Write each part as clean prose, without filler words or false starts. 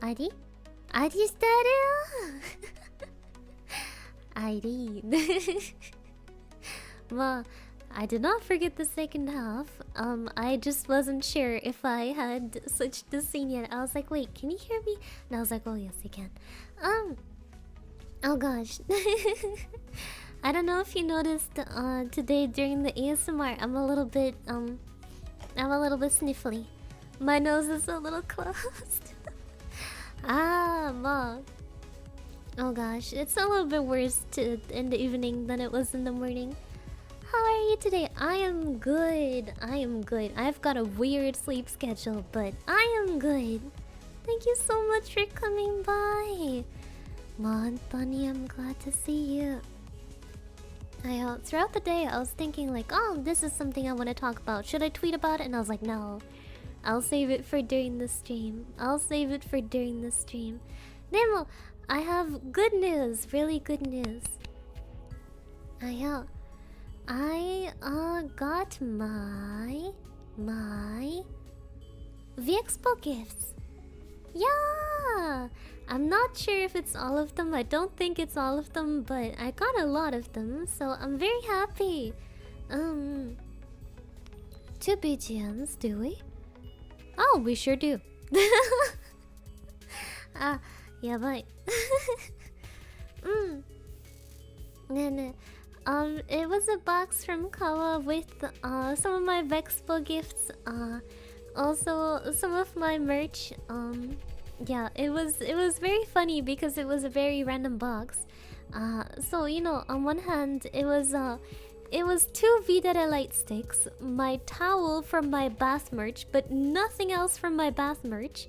아리? 아리 스타르! 아리. Well, I did not forget the second half. I just wasn't sure if I had switched the scene yet. I was like, wait, can you hear me? And I was like, oh yes, I can. Oh gosh. I don't know if you noticed today during the ASMR, I'm a little bit sniffly. My nose is a little closed. Well. Oh gosh, it's a little bit worse in the evening than it was in the morning. How are you today? I am good. I am good. I've got a weird sleep schedule, but I am good. Thank you so much for coming by. Montani, I'm glad to see you. Throughout the day, I was thinking like, oh, this is something I want to talk about. Should I tweet about it? And I was like, no. I'll save it for during the stream. Nemo, I have good news. Really good news. I got my V-Expo gifts. Yeah! I'm not sure if it's all of them. I don't think it's all of them, but I got a lot of them, so I'm very happy. 2 BGMs, do we? Oh, we sure do. Yeah, but it was a box from Kawa with some of my Vexpo gifts. Also some of my merch. Yeah, it was very funny because it was a very random box. So you know, on one hand, it was 2 V-Dere light sticks, my towel from my bath merch, but nothing else from my bath merch.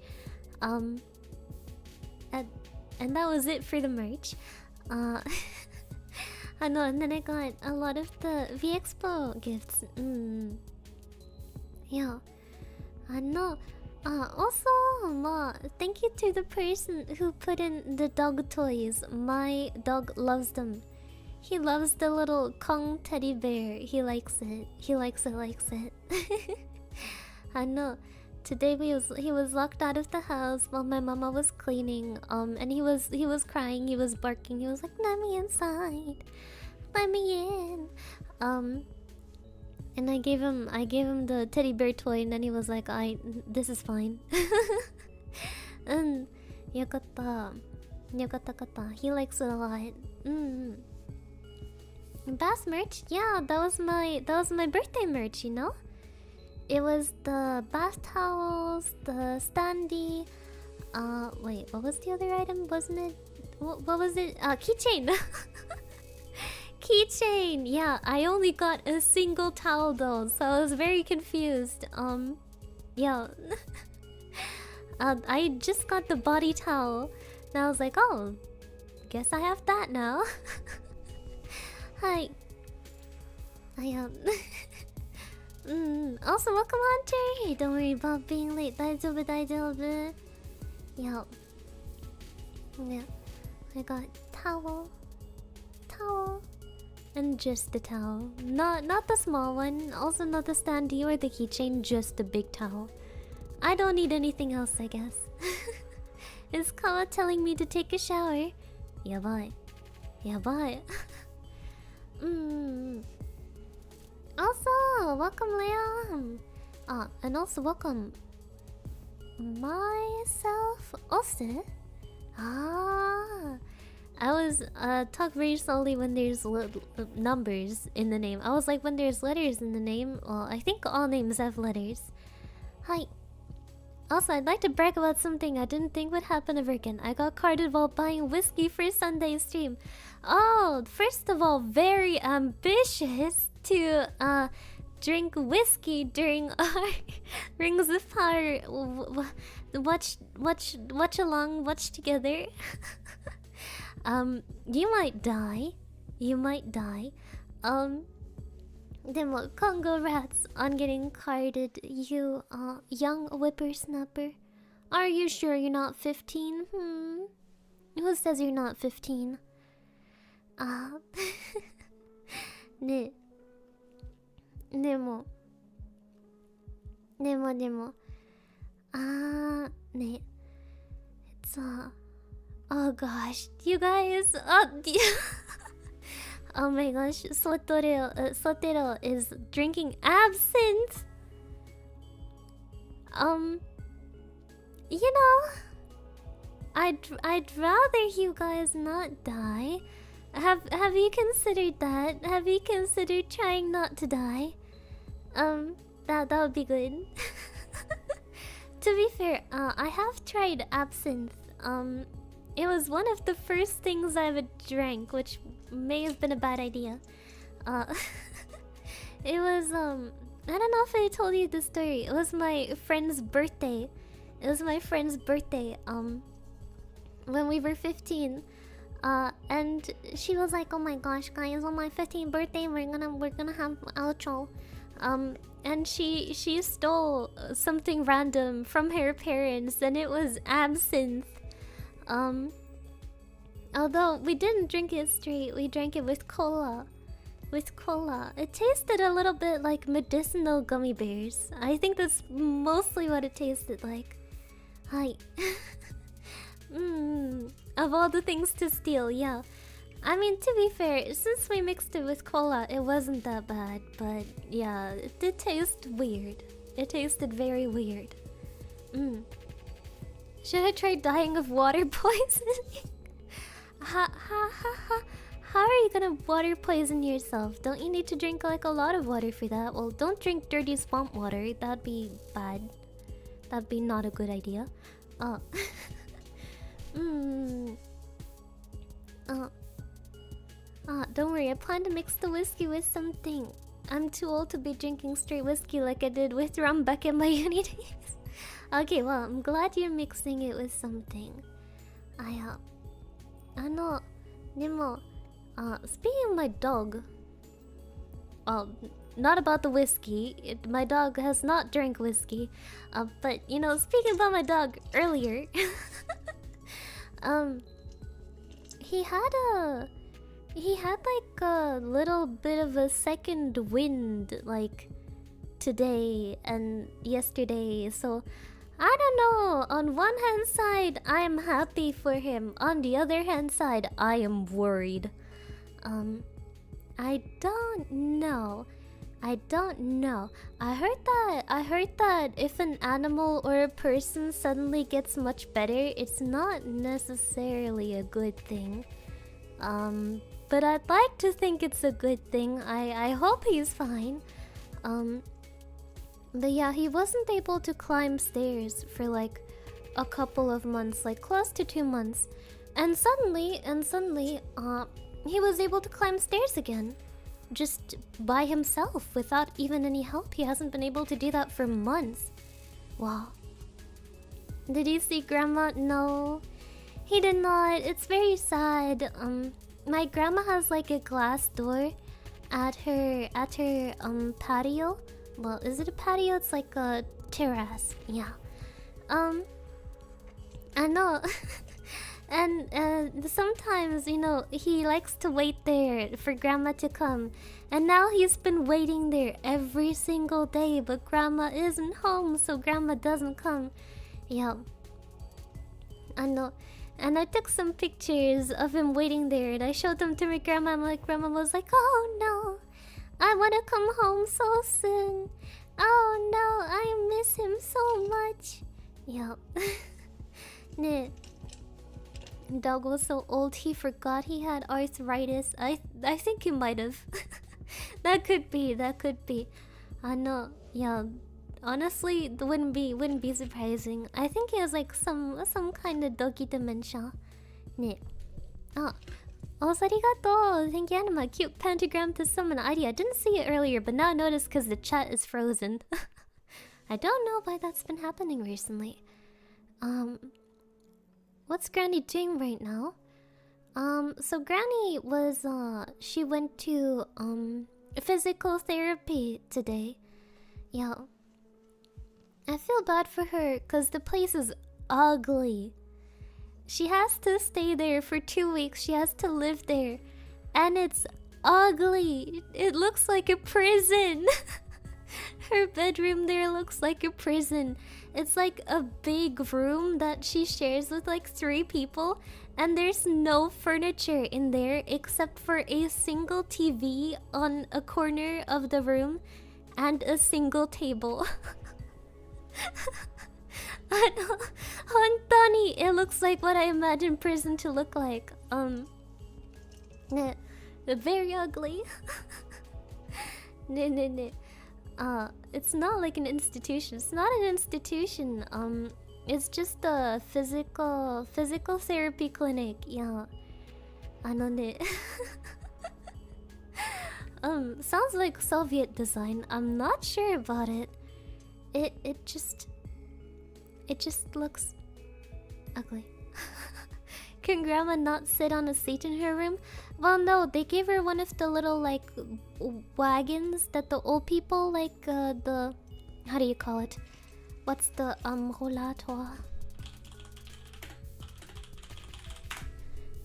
And that was it for the merch. I know, and then I got a lot of the V-Expo gifts. Yeah, I know. Also, thank you to the person who put in the dog toys. My dog loves them. He loves the little Kong teddy bear. He likes it. I know. Today he was locked out of the house while my mama was cleaning. And he was crying. He was barking. He was like, "Let me inside. Let me in." And I gave him the teddy bear toy, and then he was like, this is fine." And yokatta. He likes it a lot. Bass merch? Yeah, that was my birthday merch, you know? It was the bath towels, the standee. Wait, what was the other item? Wasn't it? What was it? Keychain. Keychain. Yeah, I only got a single towel though, so I was very confused. Yeah. I just got the body towel, and I was like, oh, guess I have that now. Hi. Also, welcome Hunter. Don't worry about being late. 다이조부. Yeah. I got towel, and just the towel. Not the small one. Also not the standee or the keychain. Just the big towel. I don't need anything else, I guess. Is Kawa telling me to take a shower? Yabai. Also, welcome Leon. And also welcome myself also. I was talk very slowly when there's numbers in the name. I was like, when there's letters in the name, well, I think all names have letters. Hi. Also, I'd like to brag about something I didn't think would happen ever again. I got carded while buying whiskey for Sunday's stream. Oh, first of all, very ambitious to drink whiskey during our Rings of Power watch together. You might die. Then what? Congo rats on getting carded. You young whippersnapper. Are you sure you're not 15? Who says you're not 15? 네. 네모. 네. Oh gosh, you guys. Oh my gosh, Sotero is drinking absinthe. You know, I'd rather you guys not die. Have you considered that? Have you considered trying not to die? That would be good. To be fair, I have tried absinthe. It was one of the first things I ever drank, which may have been a bad idea. It was I don't know if I told you the story. It was my friend's birthday. When we were 15. And she was like, "Oh my gosh, guys, on my 15th birthday, we're gonna have outro." And she stole something random from her parents, and it was absinthe. Although we didn't drink it straight, we drank it with cola. It tasted a little bit like medicinal gummy bears. I think that's mostly what it tasted like. Hi. Of all the things to steal, yeah. I mean, to be fair, since we mixed it with cola, it wasn't that bad. But yeah, it did taste weird. It tasted very weird. Should I try dying of water poisoning? How are you gonna water poison yourself? Don't you need to drink like a lot of water for that? Well, don't drink dirty swamp water. That'd be bad. That'd be not a good idea. Don't worry, I plan to mix the whiskey with something. I'm too old to be drinking straight whiskey like I did with rum back in my uni days. Okay, well, I'm glad you're mixing it with something. Speaking of my dog, not about the whiskey. My dog has not drank whiskey. But you know, speaking about my dog earlier, he had like a little bit of a second wind like today and yesterday. So I don't know. On one hand side, I am happy for him. On the other hand side, I am worried. I don't know. I heard that if an animal or a person suddenly gets much better, it's not necessarily a good thing. But I'd like to think it's a good thing. I hope he's fine. But yeah, he wasn't able to climb stairs for like a couple of months, like close to 2 months. And suddenly, he was able to climb stairs again. Just by himself, without even any help. He hasn't been able to do that for months. Wow. Did you see Grandma? No, he did not. It's very sad. My grandma has like a glass door at her patio. Well, is it a patio? It's like a terrace. Yeah. I know. And sometimes, you know, he likes to wait there for Grandma to come. And now he's been waiting there every single day, but Grandma isn't home, so Grandma doesn't come. Yeah. I know. And I took some pictures of him waiting there, and I showed them to my grandma. And my grandma was like, "Oh no, I want to come home so soon. Oh no, I miss him so much." Yeah. Nah. Dog was so old he forgot he had arthritis. I think he might have. That could be. I know. Yeah. Honestly, it wouldn't be surprising. I think he has like some kind of doggy dementia. Ne. Also, arigato. Thank you, Anima. Cute pentagram to summon ID. I didn't see it earlier, but now I noticed because the chat is frozen. I don't know why that's been happening recently. What's Granny doing right now? So Granny was she went to physical therapy today. Yeah. I feel bad for her because the place is ugly. She has to stay there for 2 weeks. She has to live there. And it's ugly. It looks like a prison. Her bedroom there looks like a prison. It's like a big room that she shares with like 3 people, and there's no furniture in there except for a single TV on a corner of the room and a single table. Hontani, it looks like what I imagine prison to look like. Very ugly. It's not like an institution. It's not an institution. It's just a physical therapy clinic. Yeah. Sounds like Soviet design. I'm not sure about it. It just looks ugly. Can grandma not sit on a seat in her room? Well, no, they gave her one of the little like wagons that the old people like the, how do you call it? What's the rollator?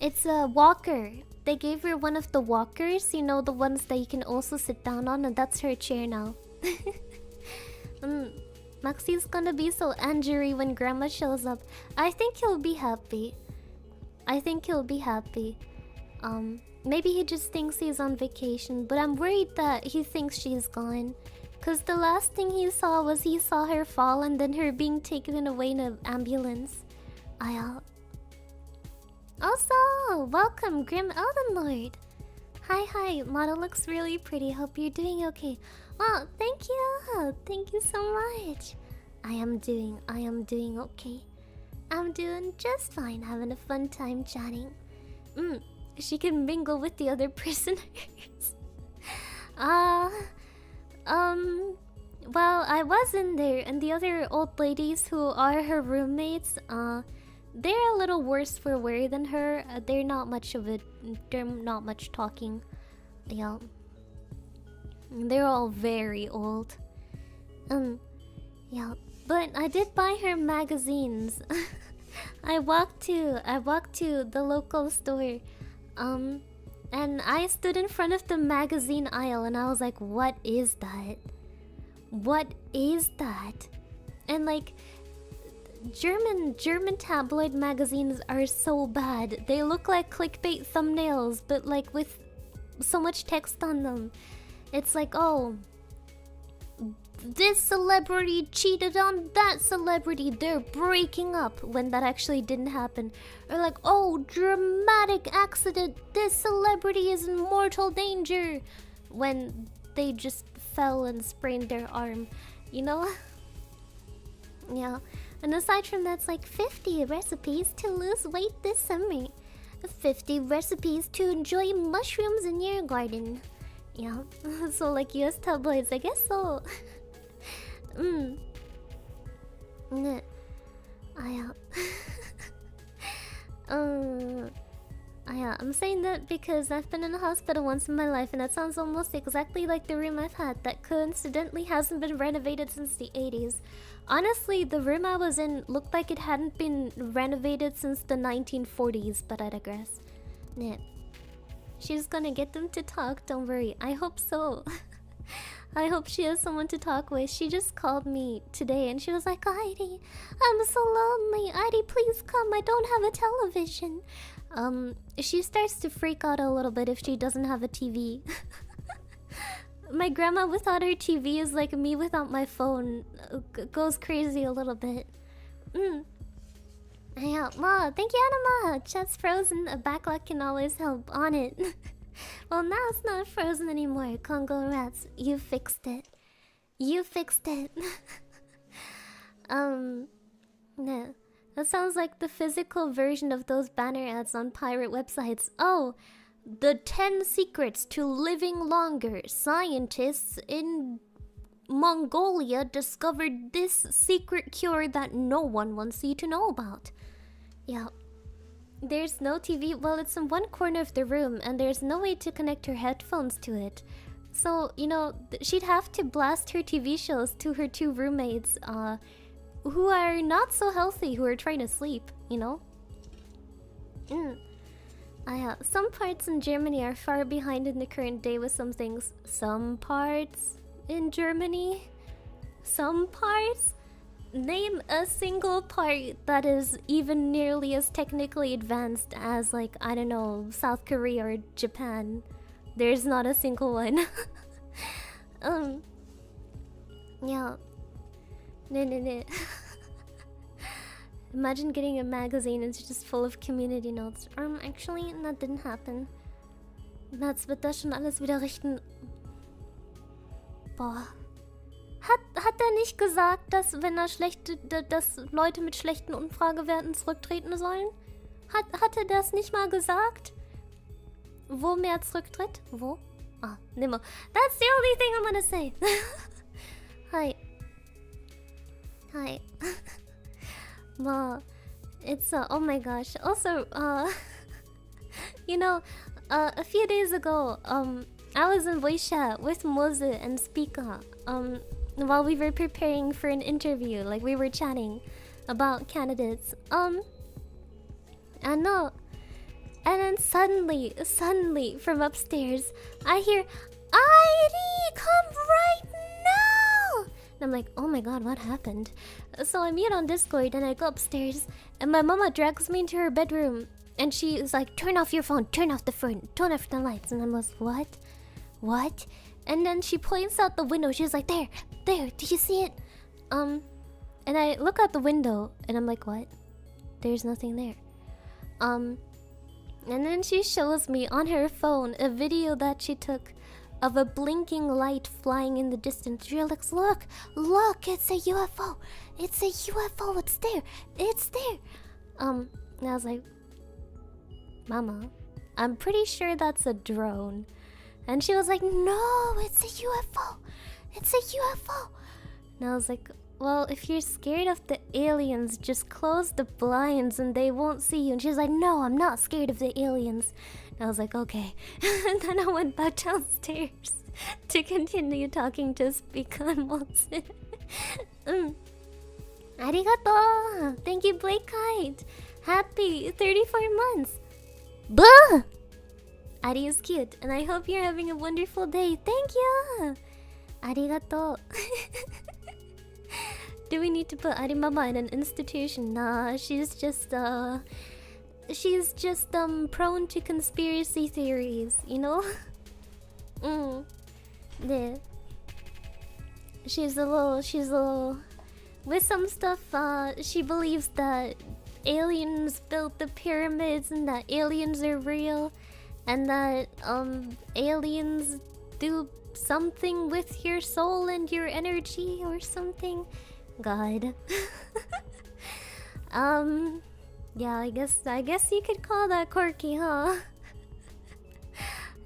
It's a walker. They gave her one of the walkers, you know, the ones that you can also sit down on, and that's her chair now. Maxi's gonna be so angry when grandma shows up. I think he'll be happy. Maybe he just thinks he's on vacation, but I'm worried that he thinks she's gone. Cause the last thing he saw was he saw her fall and then her being taken away in an ambulance. Also, welcome, Grim Elden Lord. Hi, model looks really pretty. Hope you're doing okay. Oh, thank you so much. I am doing okay. I'm doing just fine, having a fun time chatting. She can mingle with the other prisoners. Well, I was in there, and the other old ladies who are her roommates, they're a little worse for wear than her. They're not much talking. Yeah. They're all very old. Yeah. But I did buy her magazines. I walked to the local store. And I stood in front of the magazine aisle and I was like, what is that? What is that? And like German tabloid magazines are so bad. They look like clickbait thumbnails, but like with so much text on them. It's like, oh, this celebrity cheated on that celebrity, they're breaking up, when that actually didn't happen. Or like, oh, dramatic accident, this celebrity is in mortal danger, when they just fell and sprained their arm, you know? Yeah. And aside from that, it's like 50 recipes to lose weight this summer, 50 recipes to enjoy mushrooms in your garden. Yeah. So like US tabloids, I guess so. I'm saying that because I've been in a hospital once in my life, and that sounds almost exactly like the room I've had that coincidentally hasn't been renovated since the 80s. Honestly, the room I was in looked like it hadn't been renovated since the 1940s, but I digress. Yeah. She's gonna get them to talk, don't worry. I hope so. I hope she has someone to talk with. She just called me today and she was like, Heidi, I'm so lonely. Heidi, please come. I don't have a television. She starts to freak out a little bit if she doesn't have a TV. My grandma without her TV is like me without my phone. Goes crazy a little bit. Yeah, Ma, thank you, Anima. Chat's frozen. A backlog can always help on it. Well, now it's not frozen anymore. Congo rats, you fixed it. You fixed it. No. That sounds like the physical version of those banner ads on pirate websites. Oh, the 10 secrets to living longer. Scientists in Mongolia discovered this secret cure that no one wants you to know about. Yeah. There's no TV. Well, it's in one corner of the room, and there's no way to connect her headphones to it. So, you know, she'd have to blast her TV shows to her 2 roommates, who are not so healthy, who are trying to sleep, you know? Some parts in Germany are far behind in the current day with some things. Some parts in Germany? some parts. Name a single part that is even nearly as technically advanced as, like, I don't know, South Korea or Japan. There's not a single one. Yeah. No. Imagine getting a magazine and it's just full of community notes. Actually, that didn't happen. Das wird das schon alles wieder richten. Boah. Hat er nicht gesagt, dass wenn er dass Leute mit schlechten Umfragewerten zurücktreten sollen? Hat er das nicht mal gesagt? Wo mehr zurücktritt? Wo? Ah, nimmer. That's the only thing I'm gonna say. Hi. Well, it's oh my gosh. Also, you know, a few days ago, I was in voice chat with Mose and Spica, while we were preparing for an interview. Like, we were chatting about candidates. I know. And then suddenly, from upstairs, I hear, "Ivy, come right now!" And I'm like, oh my god, what happened? So I mute on Discord and I go upstairs, and my mama drags me into her bedroom. And she is like, turn off your phone, turn off the phone, turn off the lights. And I was, what? And then she points out the window. She's like, there, do you see it? And I look out the window and I'm like, what? There's nothing there. And then she shows me on her phone a video that she took of a blinking light flying in the distance. She looks, look, it's a UFO. It's a UFO, it's there. And I was like, Mama, I'm pretty sure that's a drone. And she was like, no, it's a UFO. It's a UFO. And I was like, well, if you're scared of the aliens, just close the blinds and they won't see you. And she's like, no, I'm not scared of the aliens. And I was like, okay. And then I went back downstairs to continue talking to Spica and Wilson. Arigato! Thank you, Blake Kite. Happy 34 months. Buh! Ari is cute, and I hope you're having a wonderful day. Thank you! Arigato. Do we need to put Arimama in an institution? Nah, she's just prone to conspiracy theories, you know? Yeah. She's a little... With some stuff, she believes that aliens built the pyramids and that aliens are real. And that, aliens do something with your soul and your energy or something. God. Yeah, I guess you could call that quirky, huh?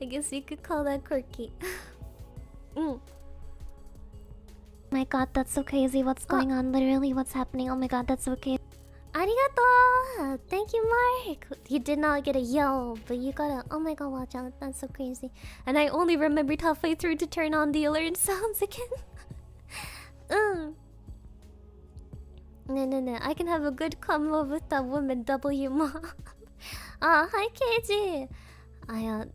I guess you could call that quirky. My god, that's so crazy. What's going on? Literally, what's happening? Oh my god, that's so crazy. Arigato! Thank you, Mark! You did not get a yo, but you got a... Oh my god, watch out. That's so crazy. And I only remembered halfway through to turn on the alert sounds again. No. I can have a good convo with that woman, W Mom. Hi, KJ!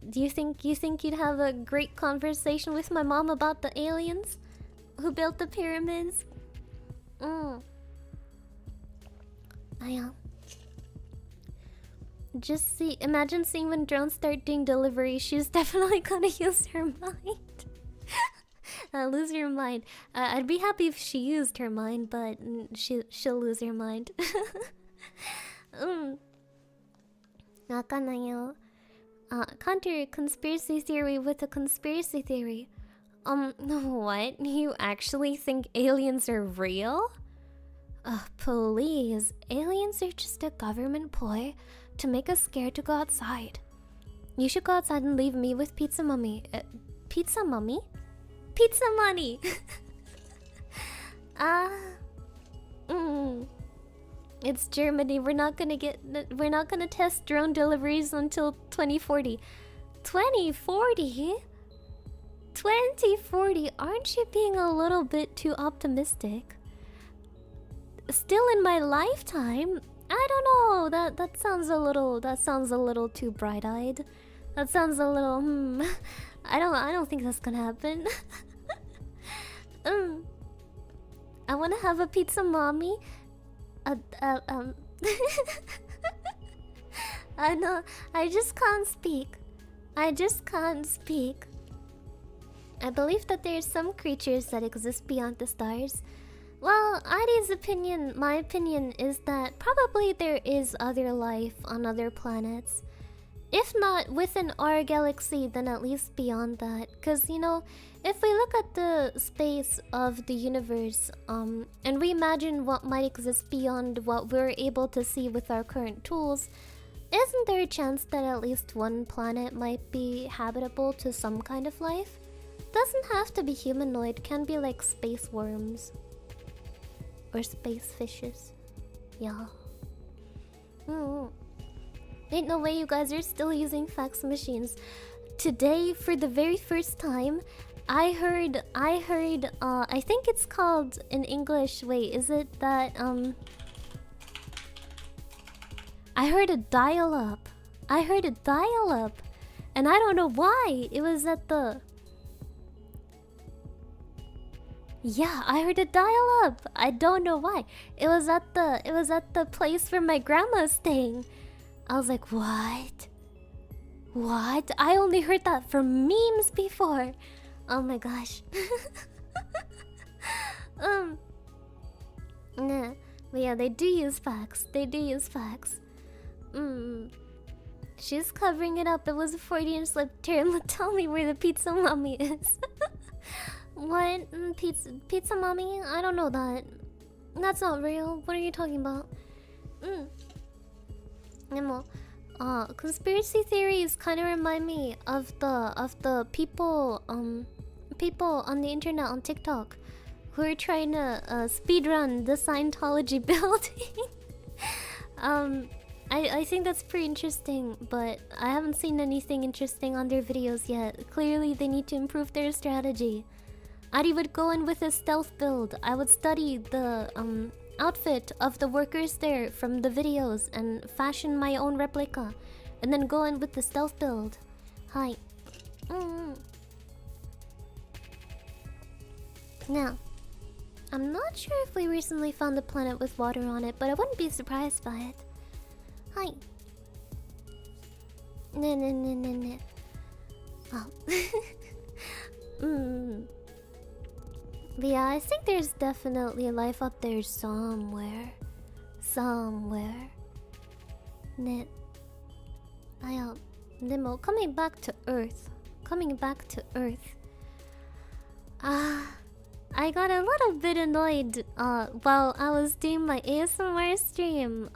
Do you think you'd have a great conversation with my mom about the aliens who built the pyramids? Just imagine seeing when drones start doing delivery. She's definitely gonna use her mind. Lose her mind. I'd be happy if she used her mind, but she'll lose her mind. Counter conspiracy theory with a conspiracy theory. What? You actually think aliens are real? Please. Aliens are just a government ploy to make us scared to go outside. You should go outside and leave me with Pizza Mummy. Pizza Mummy? Pizza money! It's Germany. We're not gonna test drone deliveries until 2040. 2040? 2040? Aren't you being a little bit too optimistic? Still in my lifetime? I don't know. That sounds a little too bright-eyed. That sounds a little I don't think that's gonna happen. wanna have a pizza mommy. I know. I just can't speak. I just can't speak. I believe that there's some creatures that exist beyond the stars. Well, Adi's opinion, my opinion, is that probably there is other life on other planets. If not within our galaxy, then at least beyond that. Because, you know, if we look at the space of the universe, and we imagine what might exist beyond what we're able to see with our current tools, isn't there a chance that at least one planet might be habitable to some kind of life? Doesn't have to be humanoid, can be like space worms. Or space fishes. Yeah. Ain't no way you guys are still using fax machines. Today, for the very first time, I heard, I think it's called in English, wait, is it that, I heard a dial-up. I heard a dial-up. And I don't know why. It was at the... Yeah, I heard a dial-up. I don't know why. It was at the place where my grandma's staying. I was like, what? What? I only heard that from memes before. Oh my gosh. Nah. But yeah, they do use fax. They do use fax. She's covering it up. It was a Freudian slip. Tell me where the pizza mommy is. What? Pizza mommy? I don't know that. That's not real. What are you talking about? Conspiracy theories kind of remind me of the people on the internet on TikTok who are trying to speedrun the Scientology building. I think that's pretty interesting, but I haven't seen anything interesting on their videos yet. Clearly, they need to improve their strategy. Adi would go in with a stealth build. I would study the outfit of the workers there from the videos and fashion my own replica, and then go in with the stealth build. Hi. Now, I'm not sure if we recently found a planet with water on it, but I wouldn't be surprised by it. Hi. No. Oh. But yeah, I think there's definitely life up there somewhere. Ne. Demo, coming back to Earth. I got a little bit annoyed while I was doing my ASMR stream.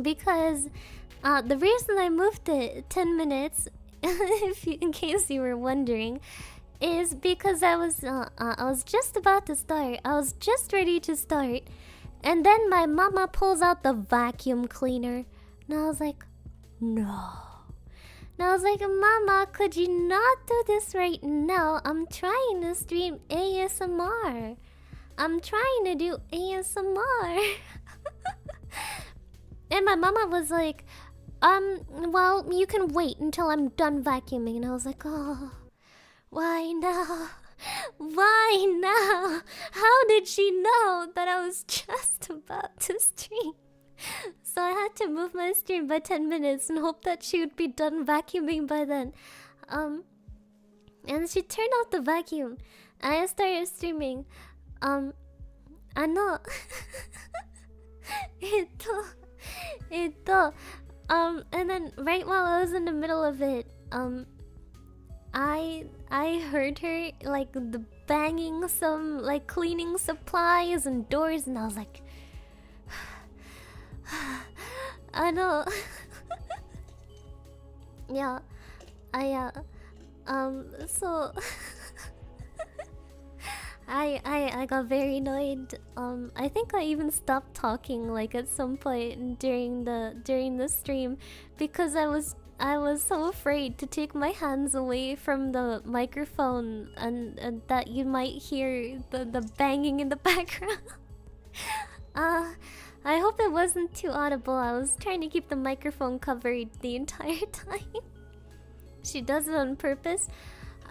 Because the reason I moved it 10 minutes, in case you were wondering, is because I was just about to start. I was just ready to start, and then my mama pulls out the vacuum cleaner, and I was like, no. And I was like, Mama, could you not do this right now? I'm trying to stream ASMR. I'm trying to do ASMR. And my mama was like, well, you can wait until I'm done vacuuming. And I was like, oh, why now? Why now? How did she know that I was just about to stream? So I had to move my stream by 10 minutes and hope that she would be done vacuuming by then. And she turned off the vacuum. And I started streaming. I know. And then right while I was in the middle of it, I heard her like the banging some like cleaning supplies and doors, and I was like, I know. Yeah, so I got very annoyed. I think I even stopped talking like at some point during the stream because I was so afraid to take my hands away from the microphone and that you might hear the banging in the background. I hope it wasn't too audible. I was trying to keep the microphone covered the entire time. She does it on purpose.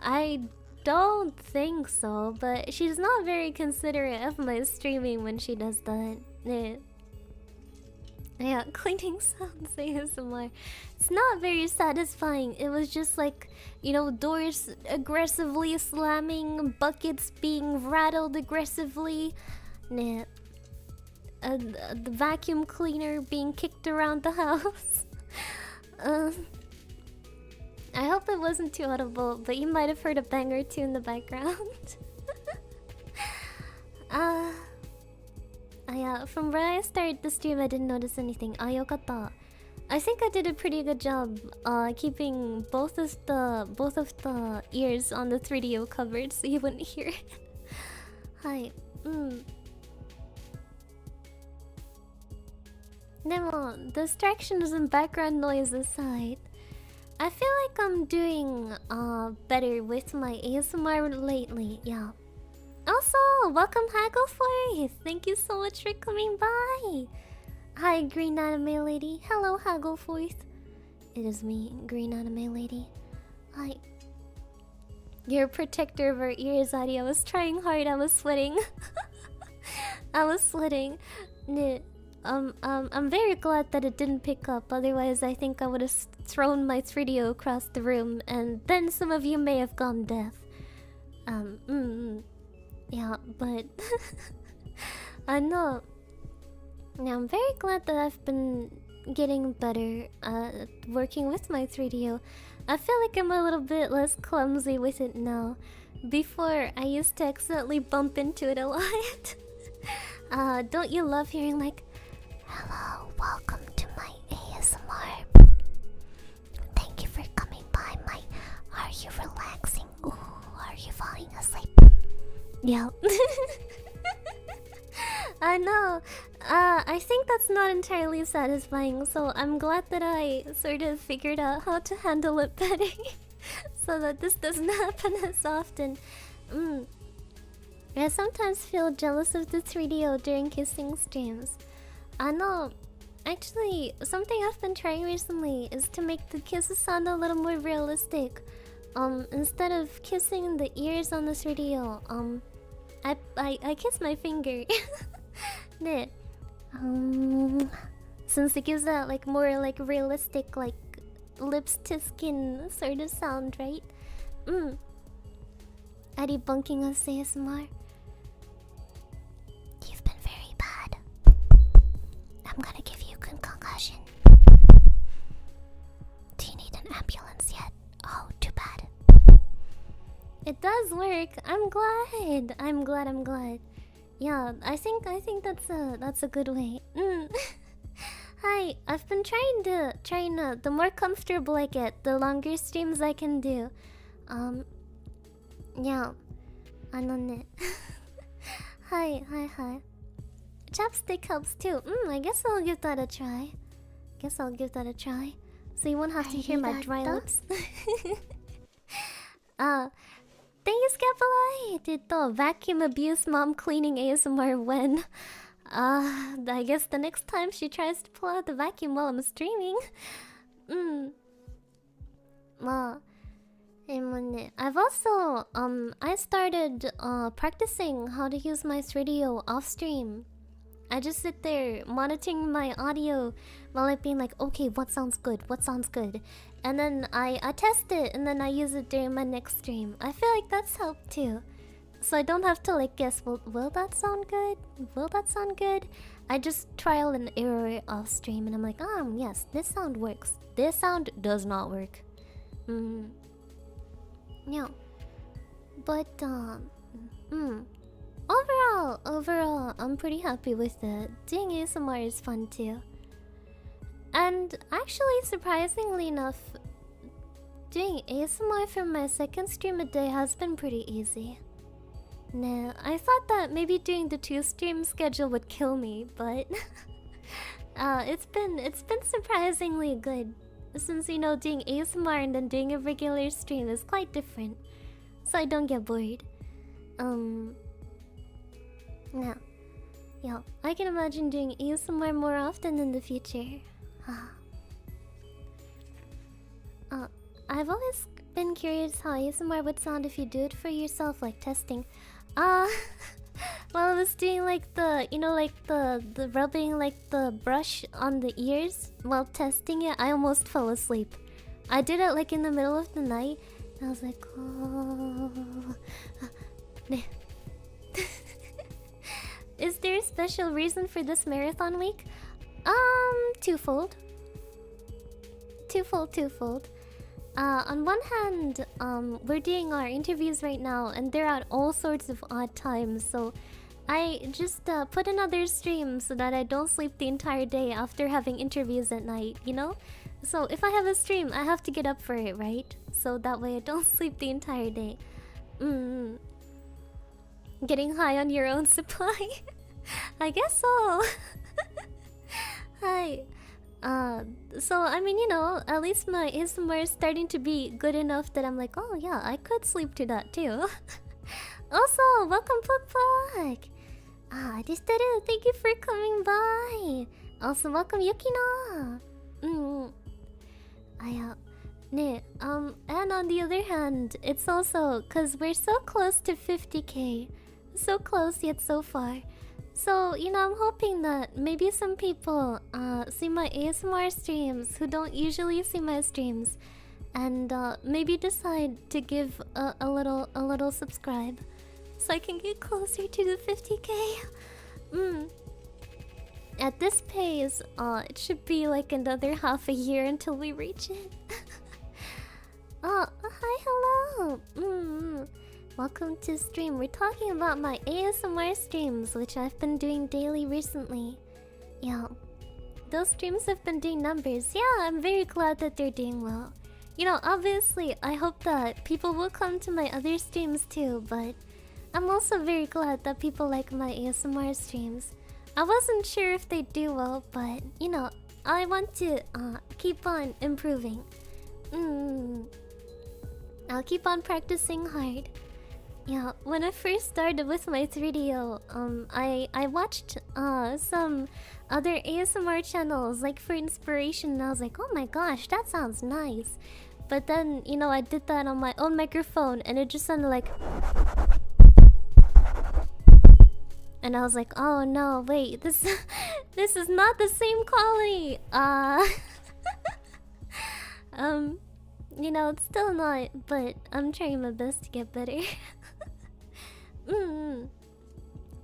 I don't think so, but she's not very considerate of my streaming when she does that. Yeah, cleaning sounds ASMR. It's not very satisfying. It was just like, you know, doors aggressively slamming, buckets being rattled aggressively. The vacuum cleaner being kicked around the house. I hope it wasn't too audible, but you might have heard a bang or two in the background. Yeah, from when I started the stream, I didn't notice anything. Yokata. I think I did a pretty good job keeping both of the ears on the 3DO covered so you wouldn't hear it. Hi. Demo, distractions and background noise aside, I feel like I'm doing better with my ASMR lately, yeah. Also, welcome Haggleforth! Thank you so much for coming by! Hi, Green Anime Lady. Hello, Haggleforth. It is me, Green Anime Lady. Hi. You're a protector of our ears, Adi. I was trying hard, I was sweating. I was sweating. I'm very glad that it didn't pick up, otherwise I think I would have thrown my 3DO across the room, and then some of you may have gone deaf. Yeah, but I know. Now I'm very glad that I've been getting better at working with my 3DO. I feel like I'm a little bit less clumsy with it now. Before, I used to accidentally bump into it a lot. Don't you love hearing like, "Hello, welcome to my ASMR. Thank you for coming by my... Are you relaxing? Ooh, are you falling asleep?" Yeah. I know. I think that's not entirely satisfying, so I'm glad that I sort of figured out how to handle it better. So that this doesn't happen as often. I sometimes feel jealous of the 3DO during kissing streams. I know. Actually, something I've been trying recently is to make the kisses sound a little more realistic. Instead of kissing the ears on the 3DO, I kiss my finger. Ne. Since it gives that like more like realistic like lips to skin sort of sound, right? Addy bunking us ASMR. You've been very bad. I'm gonna give you a concussion. Do you need an ambulance yet? Oh, too bad. It does work. I'm glad. I'm glad. Yeah, I think that's a good way. Hi, I've been trying the more comfortable I get, the longer streams I can do. Yeah. Hi. Chapstick helps too. I guess I'll give that a try. So you won't have to hear my dry lips. Thank you, Scapulite! Vacuum abuse mom cleaning ASMR when? I guess the next time she tries to pull out the vacuum while I'm streaming. I've also, I started practicing how to use my 3DO off stream. I just sit there monitoring my audio while I'm being like, okay, what sounds good? And then I test it and then I use it during my next stream. I feel like that's helped too. So I don't have to like guess, will that sound good? I just trial and error off stream and I'm like, yes, this sound works. This sound does not work. Yeah. But, Overall, I'm pretty happy with it. Doing ASMR is fun too. And actually, surprisingly enough, doing ASMR for my second stream a day has been pretty easy. Nah, I thought that maybe doing the 2-stream schedule would kill me, but it's been surprisingly good. Since, you know, doing ASMR and then doing a regular stream is quite different. So I don't get bored. No. Yeah, I can imagine doing ASMR more often in the future. I've always been curious how ASMR would sound if you do it for yourself, like testing. While I was doing like the, you know, like the rubbing like the brush on the ears while testing it, I almost fell asleep. I did it like in the middle of the night, and I was like, oh. Is there a special reason for this marathon week? Twofold. Twofold. On one hand, we're doing our interviews right now, and they're at all sorts of odd times, so I just put another stream so that I don't sleep the entire day after having interviews at night, you know? So if I have a stream, I have to get up for it, right? So that way I don't sleep the entire day. Getting high on your own supply? I guess so. Hi. So I mean, you know, at least my ASMR is starting to be good enough that I'm like, oh yeah, I could sleep to that too. Also, welcome Puk. Disteru, thank you for coming by. Also, welcome Yukina. And on the other hand, it's also because we're so close to 50k. So close yet so far. So, you know, I'm hoping that maybe some people see my ASMR streams who don't usually see my streams, and maybe decide to give a little subscribe, so I can get closer to the 50k. At this pace, it should be like another half a year until we reach it. Hi, hello. Welcome to stream. We're talking about my ASMR streams, which I've been doing daily recently. Yeah, those streams have been doing numbers. Yeah, I'm very glad that they're doing well. You know, obviously, I hope that people will come to my other streams too, but I'm also very glad that people like my ASMR streams. I wasn't sure if they do well, but, you know, I want to keep on improving. I'll keep on practicing hard. Yeah, when I first started with my 3DO, I watched some other ASMR channels like for inspiration, and I was like, oh my gosh, that sounds nice. But then, you know, I did that on my own microphone, and it just sounded like, and I was like, oh no, wait, this is not the same quality. You know, it's still not, but I'm trying my best to get better.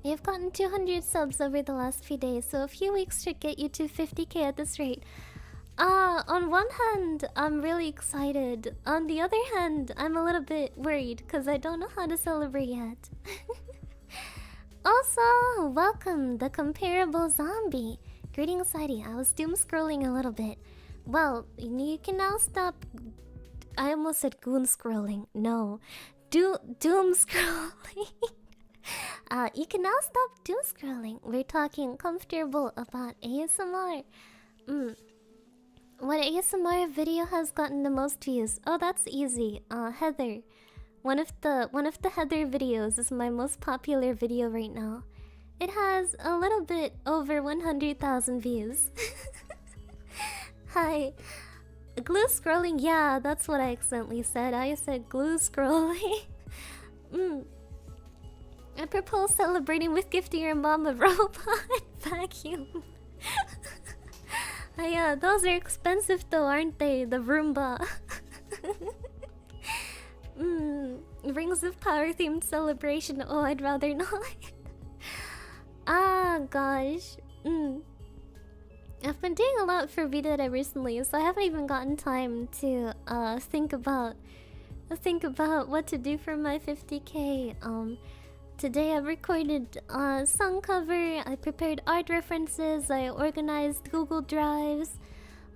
You've gotten 200 subs over the last few days, so a few weeks should get you to 50k at this rate. On one hand, I'm really excited. On the other hand, I'm a little bit worried because I don't know how to celebrate yet. Also, welcome, the comparable zombie. Greetings, Heidi. I was doom scrolling a little bit. Well, you can now stop. I almost said goon scrolling. No, doom scrolling. You can now stop doom scrolling. We're talking comfortable about ASMR. What ASMR video has gotten the most views? Oh, that's easy. Heather. One of the Heather videos is my most popular video right now. It has a little bit over 100,000 views. Hi. Glue scrolling, yeah, that's what I accidentally said. I said glue scrolling. I propose celebrating with gifting your mom a robot vacuum. Yeah, those are expensive though, aren't they? The Roomba. Rings of Power themed celebration. Oh, I'd rather not. Gosh. I've been doing a lot for V-Dere recently, so I haven't even gotten time to think about what to do for my 50k. Today I recorded a song cover, I prepared art references, I organized Google Drives,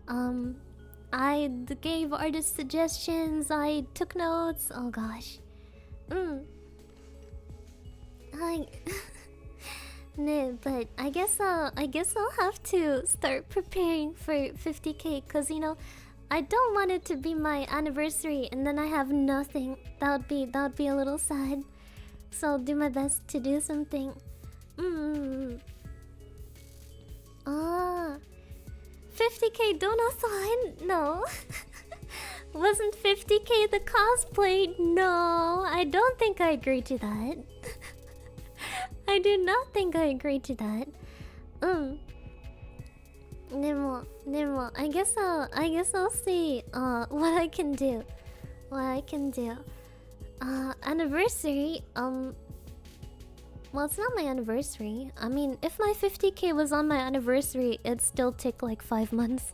I gave artist suggestions, I took notes. Oh gosh. No, but I guess I'll have to start preparing for 50k, cause you know, I don't want it to be my anniversary and then I have nothing. That would be a little sad. So I'll do my best to do something. 50k donathon? No. Wasn't 50k the cosplay? No, I don't think I agree to that. I do not think I agree to that. Nemo, I guess I'll see what I can do. Anniversary, well, it's not my anniversary. I mean, if my 50k was on my anniversary, it'd still take like 5 months.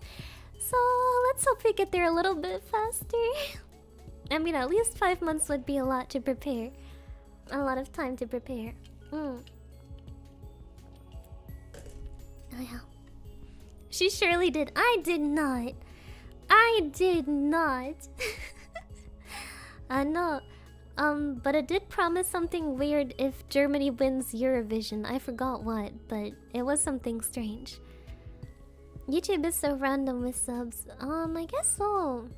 So let's hope we get there a little bit faster. I mean, at least 5 months would be a lot to prepare. A lot of time to prepare. Oh yeah. She surely did. I did not. I did not. I know. But it did promise something weird if Germany wins Eurovision. I forgot what, but it was something strange. YouTube is so random with subs. I guess so.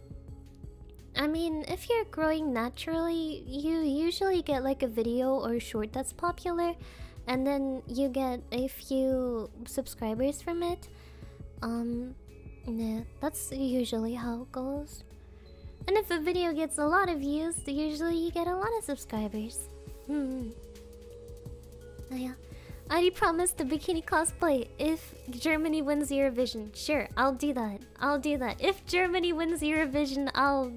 I mean, if you're growing naturally, you usually get like a video or short that's popular, and then you get a few subscribers from it. Yeah, that's usually how it goes. And if a video gets a lot of views, usually you get a lot of subscribers. Oh yeah. I already promised the bikini cosplay if Germany wins Eurovision. Sure, I'll do that. I'll do that. If Germany wins Eurovision, I'll...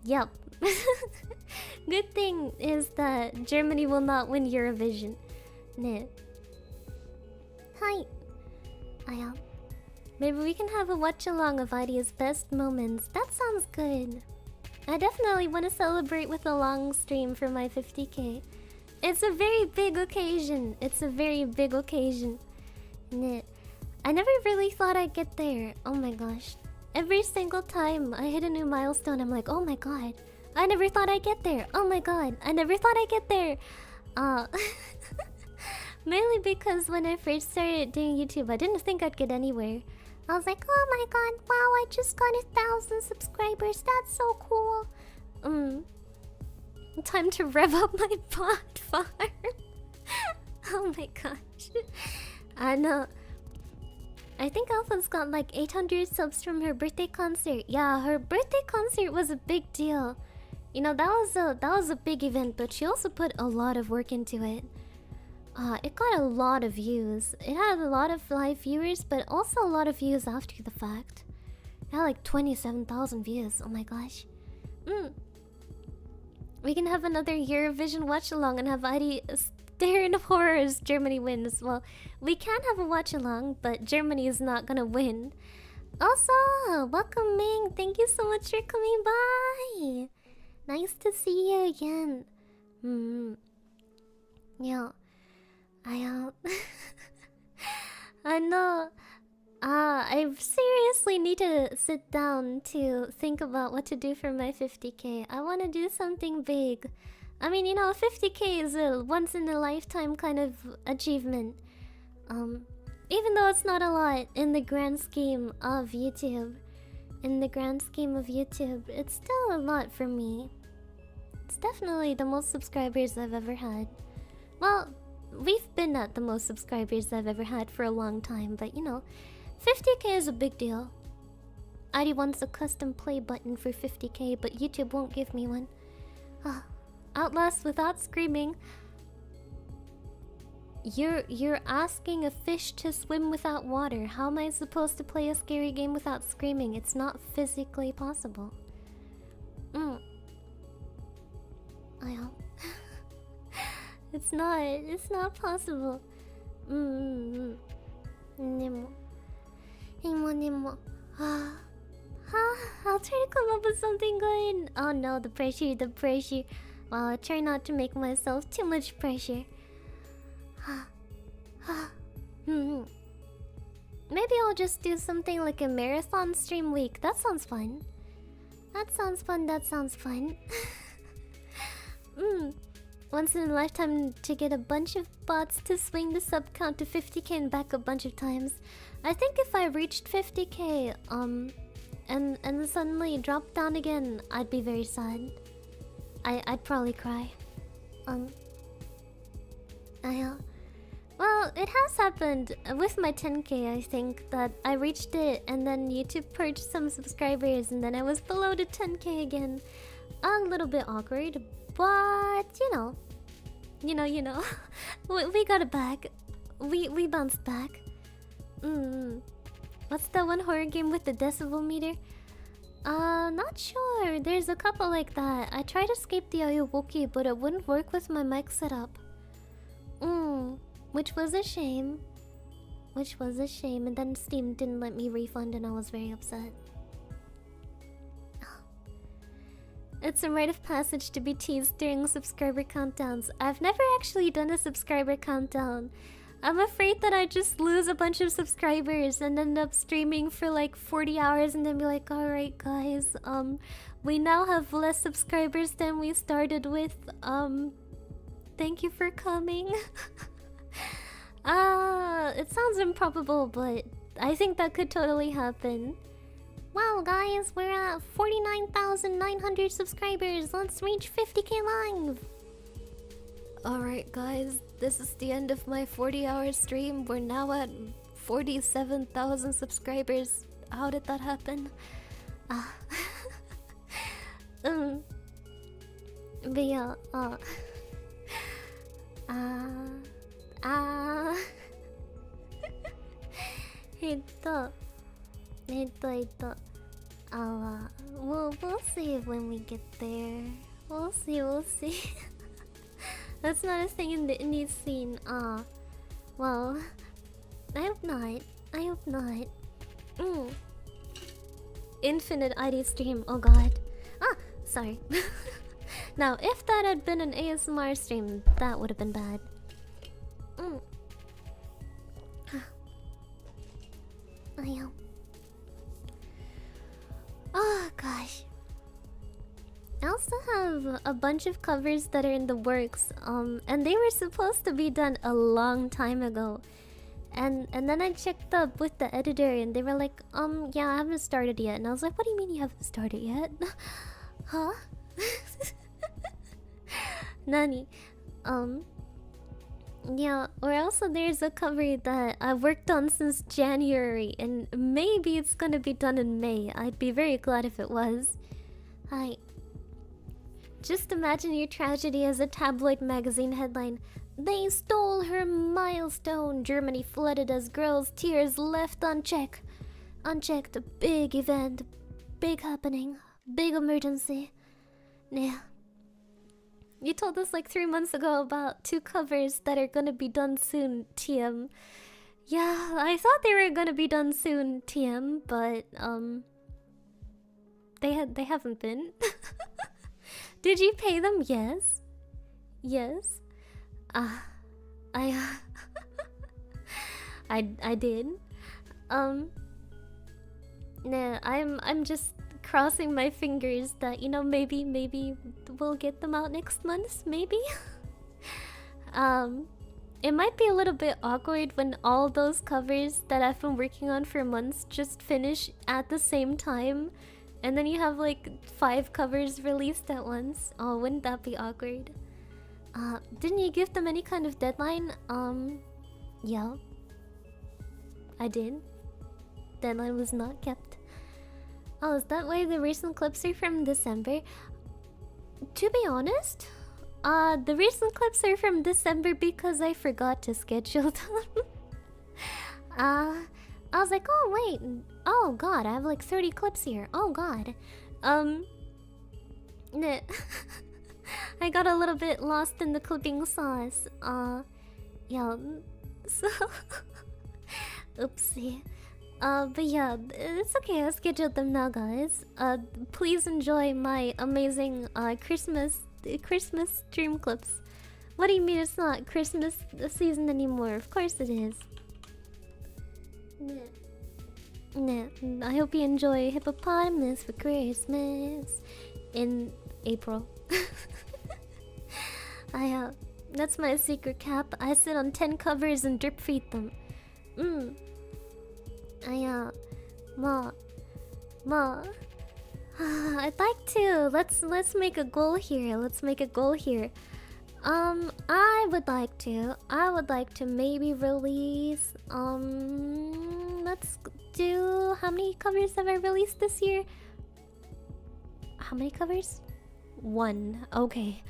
Yep. Good thing is that Germany will not win Eurovision. No. Hi. Aya. Maybe we can have a watch-along of Idia's best moments. That sounds good. I definitely want to celebrate with a long stream for my 50k. It's a very big occasion. It's a very big occasion. I never really thought I'd get there. Oh my gosh. Every single time I hit a new milestone, I'm like, oh my god. I never thought I'd get there. Oh my god. I never thought I'd get there. Mainly because when I first started doing YouTube, I didn't think I'd get anywhere. I was like, oh my god, wow, I just got 1,000 subscribers. That's so cool. Time to rev up my bot farm. Oh my gosh. I know. I think Alpha's got like 800 subs from her birthday concert. Yeah, her birthday concert was a big deal. You know, that was a big event, but she also put a lot of work into it. It got a lot of views. It had a lot of live viewers, but also a lot of views after the fact. It had like 27,000 views. Oh my gosh. We can have another Eurovision watch-along and have Heidi stare in horror as Germany wins. Well, we can have a watch-along, but Germany is not gonna win. Also, welcome Ming. Thank you so much for coming by. Nice to see you again. Yeah. I know. I seriously need to sit down to think about what to do for my 50k. I want to do something big. I mean, you know, 50k is a once-in-a-lifetime kind of achievement. Even though it's not a lot in the grand scheme of YouTube. It's still a lot for me. It's definitely the most subscribers I've ever had. Well, we've been at the most subscribers I've ever had for a long time, but you know, 50k is a big deal. Adi wants a custom play button for 50k, but YouTube won't give me one. Outlast without screaming. You're asking a fish to swim without water. How am I supposed to play a scary game without screaming? It's not physically possible. I hope. It's not possible. Nemo. I'll try to come up with something good. Oh no, the pressure. Well, I'll try not to make myself too much pressure. Maybe I'll just do something like a marathon stream week. That sounds fun. Once in a lifetime to get a bunch of bots to swing the sub count to 50k and back a bunch of times. I think if I reached 50k, and suddenly dropped down again, I'd be very sad. I'd probably cry. Well, it has happened with my 10k, I think, that I reached it and then YouTube purged some subscribers and then I was below the 10k again. A little bit awkward, but you know. we got it back. We bounced back. What's that one horror game with the decibel meter? Not sure. There's a couple like that. I tried Escape the Ayuwoki, but it wouldn't work with my mic setup. Which was a shame. And then Steam didn't let me refund and I was very upset. It's a rite of passage to be teased during subscriber countdowns. I've never actually done a subscriber countdown. I'm afraid that I just lose a bunch of subscribers and end up streaming for like 40 hours and then be like, alright guys, we now have less subscribers than we started with. Thank you for coming. It sounds improbable, but I think that could totally happen. Wow, guys, we're at 49,900 subscribers. Let's reach 50k live. Alright, guys, this is the end of my 40-hour stream. We're now at 47,000 subscribers. How did that happen? But yeah, we'll see when we get there. We'll see. That's not a thing in the indie scene. Well, I hope not. Infinite ID stream, oh god. Sorry. Now, if that had been an ASMR stream, that would have been bad. Oh gosh. I also have a bunch of covers that are in the works, and they were supposed to be done a long time ago. And then I checked up with the editor and they were like, yeah, I haven't started yet. And I was like, what do you mean you haven't started yet? Huh? Nani? Yeah, or also there's a cover that I worked on since January and maybe it's gonna be done in May. I'd be very glad if it was. Hi. Just imagine your tragedy as a tabloid magazine headline. They stole her milestone. Germany flooded as girls' tears left unchecked. Unchecked. Big event. Big happening. Big emergency. Yeah. You told us like 3 months ago about 2 covers that are gonna be done soon, TM. Yeah, I thought they were gonna be done soon, TM, but they haven't been. Did you pay them? Yes. Yes. I did. Nah, I'm just crossing my fingers that, you know, maybe we'll get them out next month, maybe. It might be a little bit awkward when all those covers that I've been working on for months just finish at the same time. And then you have like 5 covers released at once. Oh, wouldn't that be awkward? Didn't you give them any kind of deadline? Yeah. I did. Deadline was not kept. Oh, is that why the recent clips are from December? To be honest, the recent clips are from December because I forgot to schedule them. I was like, oh wait, oh god, I have like 30 clips here. Oh god. I got a little bit lost in the clipping sauce. Yeah, so oopsie. But yeah, it's okay, I scheduled them now, guys. Please enjoy my amazing Christmas stream clips. What do you mean it's not Christmas season anymore? Of course it is. Nah. I hope you enjoy Hippopotamus for Christmas in April. That's my secret cap. I sit on 10 covers and drip feed them. Ma. I'd like to. Let's make a goal here. I would like to maybe release, let's do, how many covers have I released this year? How many covers? One, okay.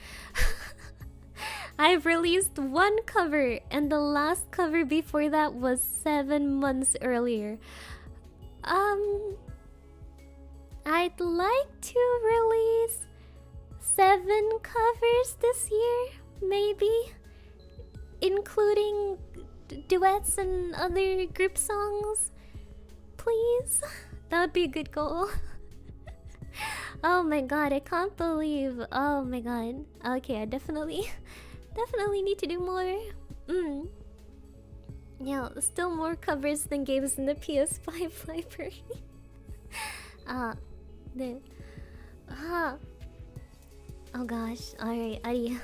I've released one cover, and the last cover before that was 7 months earlier. I'd like to release 7 covers this year, maybe, including duets and other group songs. Please, that would be a good goal. Oh my god, I can't believe. Oh my god. Okay, I definitely need to do more. Yeah, still more covers than games in the PS5 library. Oh gosh, alright, Adi,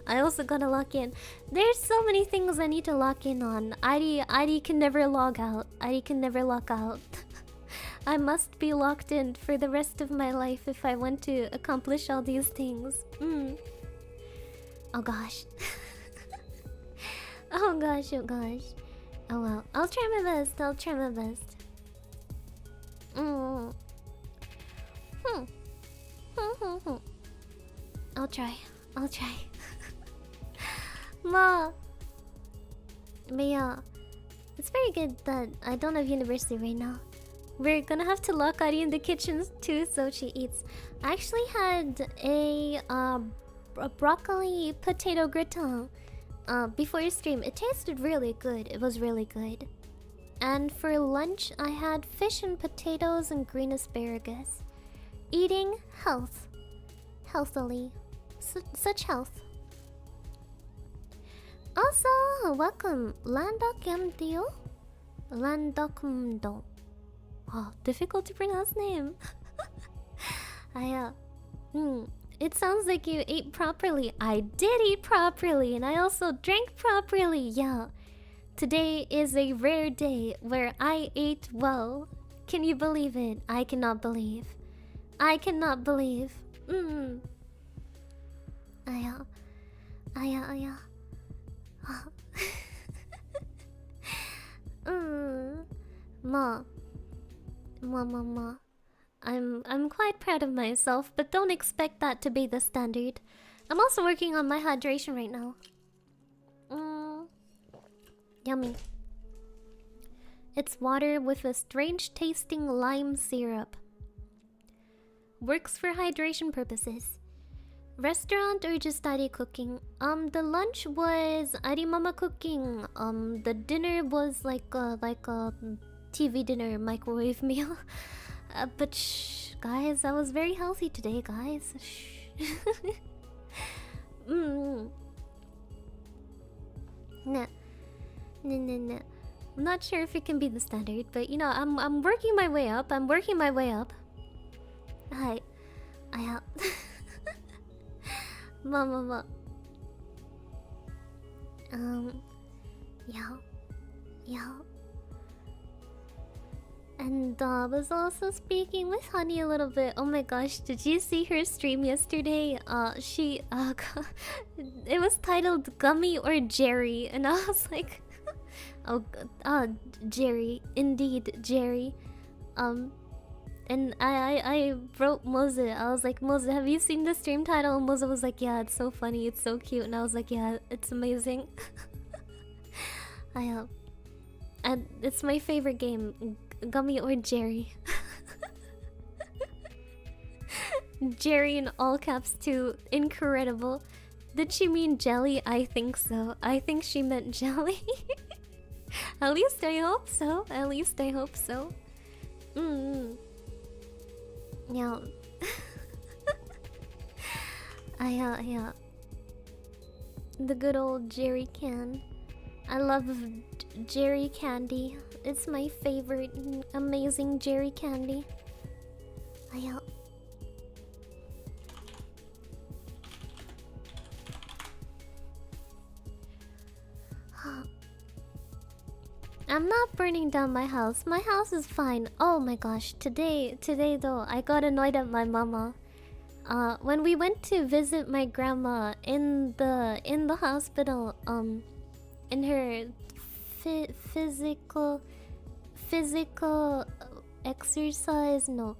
I also gotta lock in. There's so many things I need to lock in on. Adi can never log out. Adi can never lock out. I must be locked in for the rest of my life if I want to accomplish all these things. Oh gosh. Oh gosh, oh gosh. Oh well, I'll try my best, I'll try my best. I'll try. Ma! But yeah, it's very good that I don't have university right now. We're gonna have to lock Ari in the kitchen too so she eats. I actually had a broccoli potato gratin before stream. It tasted really good. It was really good. And for lunch, I had fish and potatoes and green asparagus. Eating health. Healthily. Such health. Also, welcome, Landokmdo. Landokmdo. Oh, difficult to pronounce name. It sounds like you ate properly. I did eat properly, and I also drank properly. Yeah. Today is a rare day where I ate well. Can you believe it? I cannot believe. I cannot believe. Ma. I'm quite proud of myself, but don't expect that to be the standard. I'm also working on my hydration right now. Yummy. It's water with a strange tasting lime syrup. Works for hydration purposes. Restaurant or just Ari cooking? The lunch was Ari Mama cooking. The dinner was like a TV dinner microwave meal. But shh, guys, I was very healthy today, guys. Shh. Nah. I'm not sure if it can be the standard, but you know, I'm working my way up. Hi. Mama. Yeah. And was also speaking with Honey a little bit. Oh my gosh, did you see her stream yesterday? It was titled Gummy or Jerry, and I was like, Jerry, indeed, Jerry. And I wrote Moze. I was like, Moze, have you seen the stream title? And Moze was like, yeah, it's so funny, it's so cute. And I was like, yeah, it's amazing. And it's my favorite game, Gummy or Jerry. Jerry in all caps too. Incredible. Did she mean jelly? I think so. I think she meant jelly. At least I hope so. Yeah. Yeah. The good old Jerry can. I love Jerry candy. It's my favorite amazing Jerry candy. I'm not burning down my house. My house is fine. Oh my gosh. Today though, I got annoyed at my mama. when we went to visit my grandma in the hospital, in her physical exercise, no,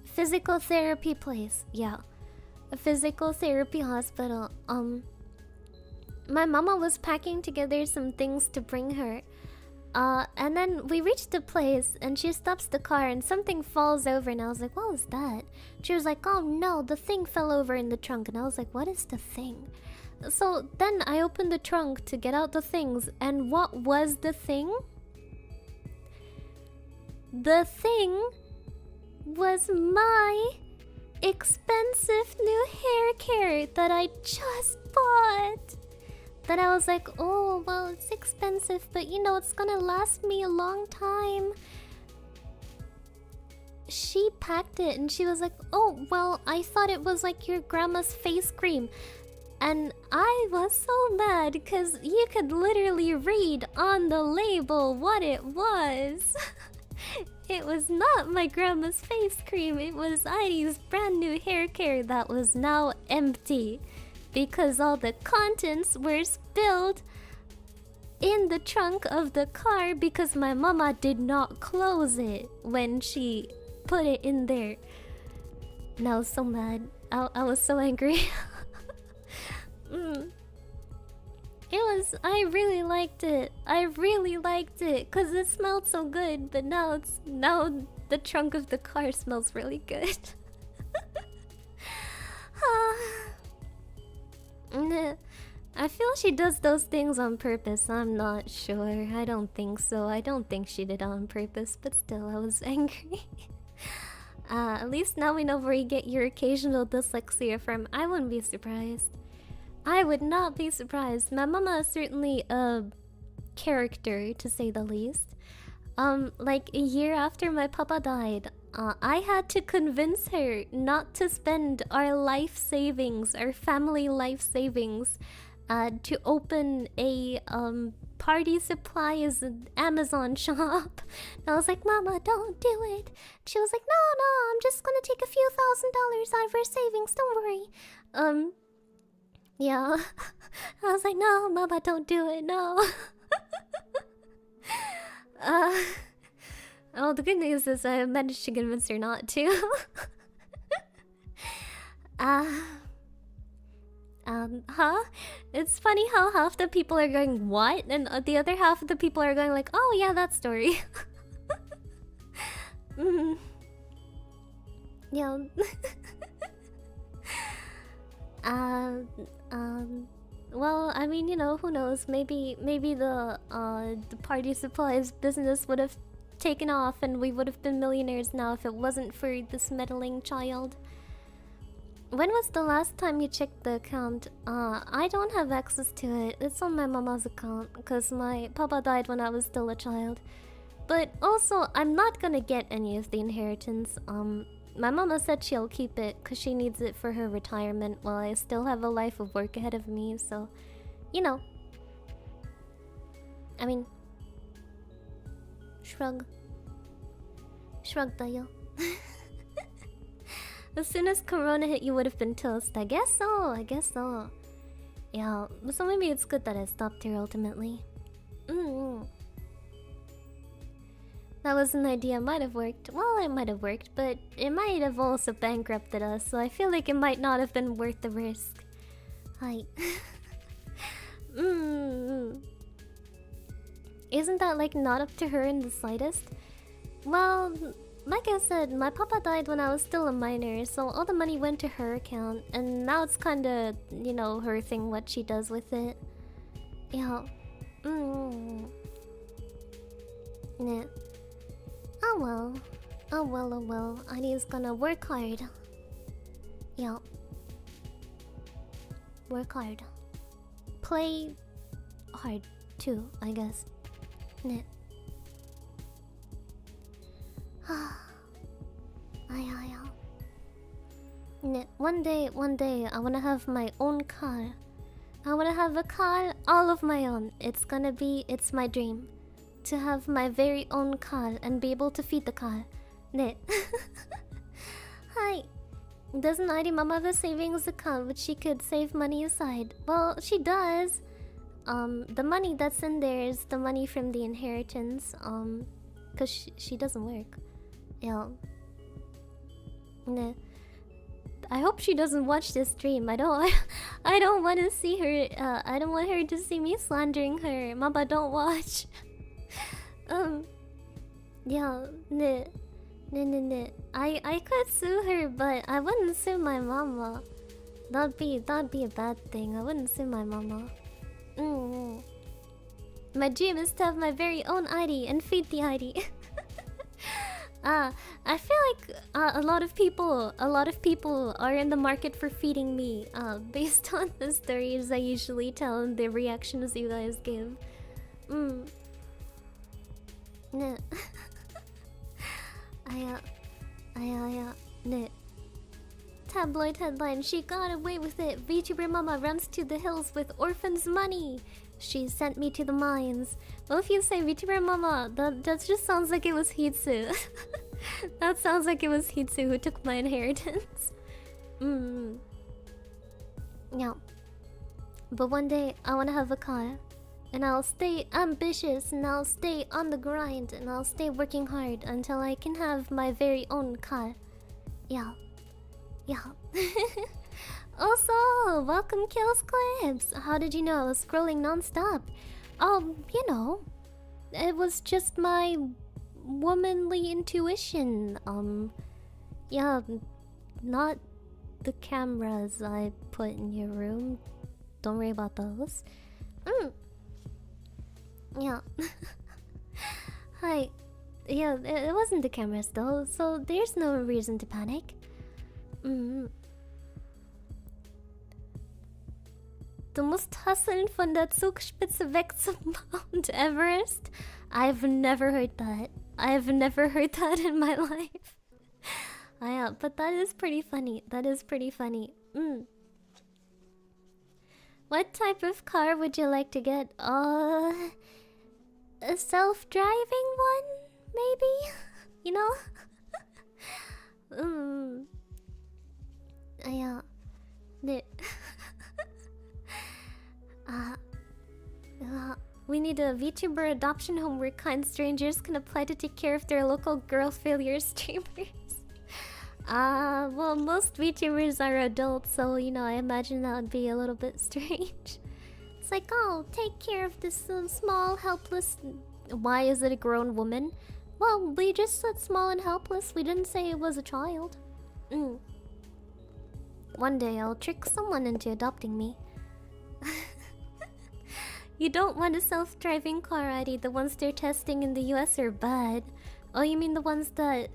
physical therapy place. Yeah, a physical therapy hospital. My mama was packing together some things to bring her. And then we reached the place and she stops the car and something falls over and I was like, what was that? She was like, oh no, the thing fell over in the trunk. And I was like, what is the thing? So then I opened the trunk to get out the things, and what was the thing? The thing was my expensive new hair care that I just bought. That I was like, oh, well, it's expensive, but you know, it's gonna last me a long time. She packed it and she was like, oh, well, I thought it was like your grandma's face cream. And I was so mad because you could literally read on the label what it was. It was not my grandma's face cream. It was Ivy's brand new hair care that was now empty because all the contents were spilled in the trunk of the car because my mama did not close it when she put it in there. And I was so mad. I was so angry. I really liked it. I really liked it because it smelled so good. But now the trunk of the car smells really good. I feel she does those things on purpose. I'm not sure. I don't think so. I don't think she did it on purpose. But still, I was angry. At least now we know where you get your occasional dyslexia from. I wouldn't be surprised. I would not be surprised. My mama is certainly a character, to say the least. Like a year after my papa died, I had to convince her not to spend our life savings, our family life savings, to open a party supplies Amazon shop. And I was like, Mama, don't do it. She was like, no, I'm just gonna take a few $1,000s out of our savings, don't worry. Yeah. I was like, no, Mama, don't do it, no. Oh, the good news is I managed to convince her not to. Huh? It's funny how half the people are going, what? And the other half of the people are going like, oh yeah, that story. Yeah. Well, I mean, you know, who knows? Maybe the party supplies business would have taken off, and we would have been millionaires now if it wasn't for this meddling child. When was the last time you checked the account? I don't have access to it. It's on my mama's account because my papa died when I was still a child. But also, I'm not gonna get any of the inheritance. My mama said she'll keep it because she needs it for her retirement while I still have a life of work ahead of me, so... You know. I mean... Shrug. Shrug, dayo. As soon as Corona hit, you would have been toast. I guess so. Yeah, so maybe it's good that I stopped here ultimately. That was an idea, might have worked. Well, it might have worked, but it might have also bankrupted us, so I feel like it might not have been worth the risk. Hi. Isn't that like not up to her in the slightest? Well, like I said, my papa died when I was still a minor, so all the money went to her account, and now it's kinda, you know, her thing what she does with it. Yeah. Yeah. Oh well. Oh well. Annie's gonna work hard. Yeah. Work hard. Play hard too, I guess. Yeah. One day, I wanna have my own car. I wanna have a car all of my own. It's my dream. To have my very own car and be able to feed the car. Ne. Hi. Doesn't Heidi Mama have a savings account which she could save money aside? Well, she does. The money that's in there is the money from the inheritance. Cause she doesn't work. Yeah. Nah. I hope she doesn't watch this stream. I don't. I don't want to see her. I don't want her to see me slandering her. Mama, don't watch. Yeah. Nah. Nah. I could sue her, but I wouldn't sue my mama. That'd be a bad thing. I wouldn't sue my mama. My dream is to have my very own ID and feed the ID. I feel like a lot of people are in the market for feeding me. Based on the stories I usually tell and the reactions you guys give. Nah. Nah. Tabloid headline: she got away with it. VTuber mama runs to the hills with orphans' money. She sent me to the mines. Well, if you say VTuber mama, that just sounds like it was Hitsu. That sounds like it was Hitsu who took my inheritance. Yeah. But one day I wanna have a car. And I'll stay ambitious, and I'll stay on the grind, and I'll stay working hard until I can have my very own car. Yeah. Yeah. Also, welcome Kills Clips. How did you know I was scrolling non-stop? You know, it was just my womanly intuition. Yeah, not the cameras I put in your room. Don't worry about those. Yeah. Hi. Yeah, it wasn't the cameras though, so there's no reason to panic. The most Hassan von der Zugspitze weg zum Mount Everest? I've never heard that. I've never heard that in my life. Yeah, but that is pretty funny. That is pretty funny. What type of car would you like to get? A self-driving one, maybe? You know? Yeah. We need a VTuber adoption home where kind strangers can apply to take care of their local girl failure streamers. Well, most VTubers are adults, so you know, I imagine that would be a little bit strange. It's like, oh, take care of this small, helpless. Why is it a grown woman? Well, we just said small and helpless. We didn't say it was a child. One day I'll trick someone into adopting me. You don't want a self-driving car, Eddie. The ones they're testing in the US are bad. Oh, you mean the ones that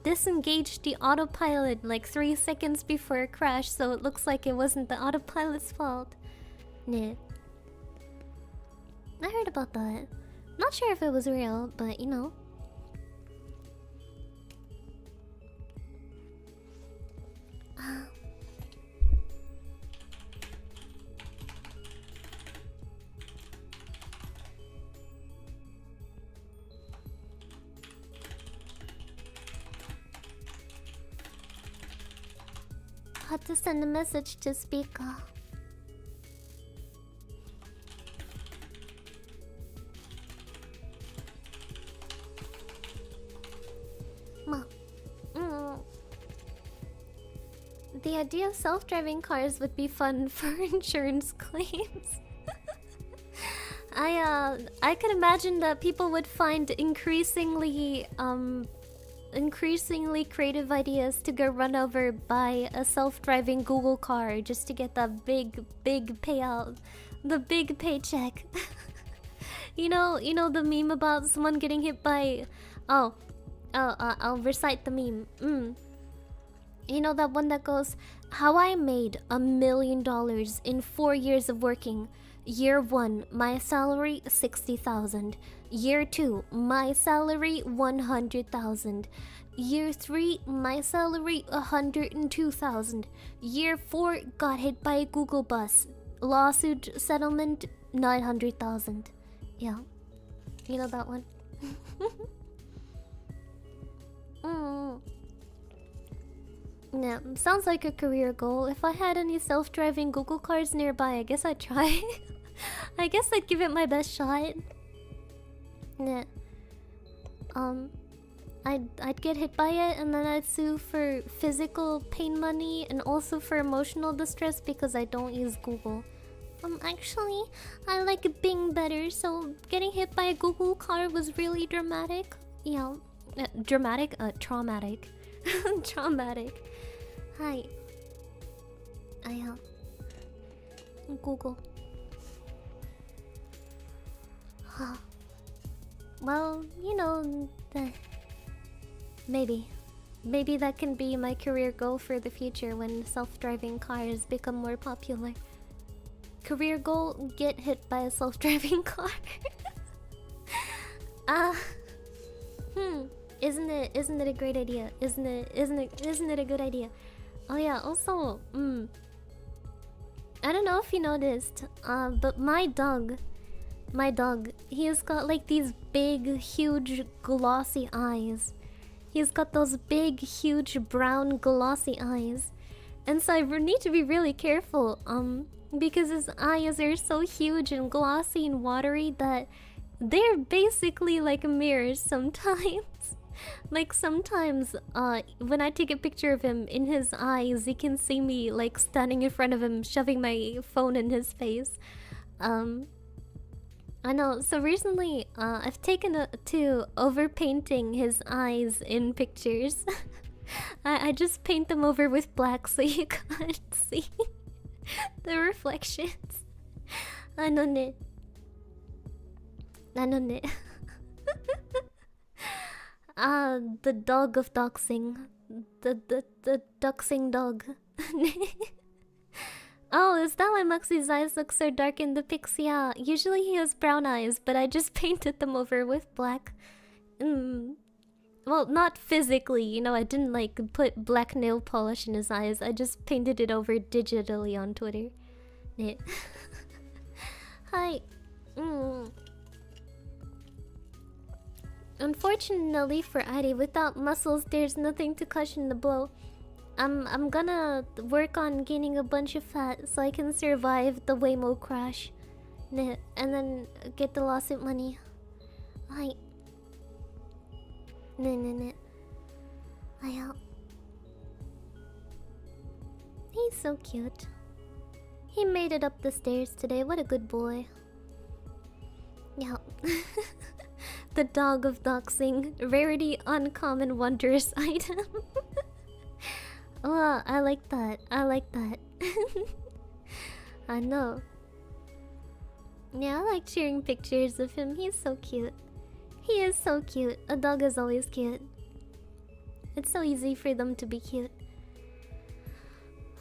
disengaged the autopilot like 3 seconds before a crash, so it looks like it wasn't the autopilot's fault? Nah. I heard about that. Not sure if it was real, but you know. Had to send a message to speaker. The idea of self-driving cars would be fun for insurance claims. I could imagine that people would find increasingly creative ideas to go run over by a self-driving Google car just to get that big payout, the big paycheck. you know the meme about someone getting hit by I'll recite the meme. You know that one that goes, how I made $1 million in 4 years of working. Year 1, my salary 60,000. Year 2, my salary 100,000. Year 3, my salary 102,000. Year 4, got hit by a Google bus. Lawsuit settlement 900,000. Yeah, you know that one. Yeah, sounds like a career goal. If I had any self-driving Google cars nearby, I guess I'd try. I guess I'd give it my best shot. Yeah. I'd get hit by it and then I'd sue for physical pain money and also for emotional distress because I don't use Google. Actually, I like Bing better, so getting hit by a Google car was really dramatic. Yeah. Dramatic? Traumatic. Traumatic. Hi. Google. Huh. Well, you know, maybe that can be my career goal for the future when self-driving cars become more popular. Career goal: get hit by a self-driving car. Isn't it a great idea? Isn't it a good idea? Oh yeah, also, I don't know if you noticed, but my dog, he's got like these big, huge, glossy eyes. He's got those big, huge, brown, glossy eyes. And so I need to be really careful, because his eyes are so huge and glossy and watery that they're basically like mirrors sometimes. Like sometimes, when I take a picture of him, in his eyes, you can see me like standing in front of him, shoving my phone in his face. I know, so recently, I've taken to overpainting his eyes in pictures. I just paint them over with black so you can't see the reflections. I know it. The dog of doxing. The doxing dog. Oh, is that why Muxie's eyes look so dark in the pics? Yeah, usually he has brown eyes, but I just painted them over with black. Well, not physically, you know, I didn't like put black nail polish in his eyes. I just painted it over digitally on Twitter. Yeah. Hi. Unfortunately for Adi, without muscles, there's nothing to cushion the blow. I'm gonna work on gaining a bunch of fat so I can survive the Waymo crash. And then get the lawsuit money. Hi. He's so cute. He made it up the stairs today. What a good boy. Yeah. The dog of doxing. Rarity, uncommon, wondrous item. Oh, I like that. I like that. I know. Yeah, I like sharing pictures of him. He's so cute. He is so cute. A dog is always cute. It's so easy for them to be cute.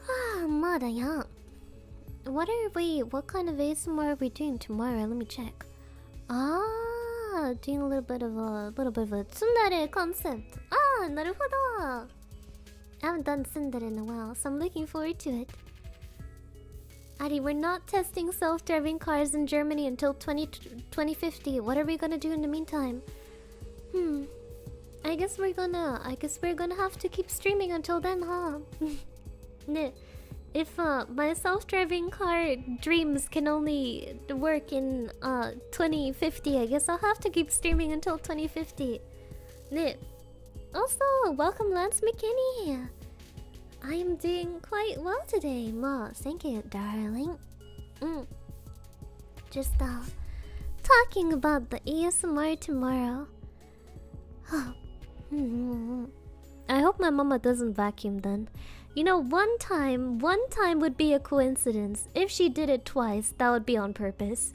Ah, Mada, yeah. What kind of ASMR are we doing tomorrow? Let me check. Ah, doing a little bit of a tsundere concept. Ah, naruhodo. I haven't done tsundere in a while, so I'm looking forward to it. Adi, we're not testing self-driving cars in Germany until 2050. What are we gonna do in the meantime? I guess we're gonna have to keep streaming until then, huh? If my self-driving car dreams can only work in 2050, I guess I'll have to keep streaming until 2050. Also, welcome Lance McKinney. I am doing quite well today, Ma. Thank you, darling. Just talking about the ASMR tomorrow. I hope my mama doesn't vacuum then. You know, one time would be a coincidence. If she did it twice, that would be on purpose.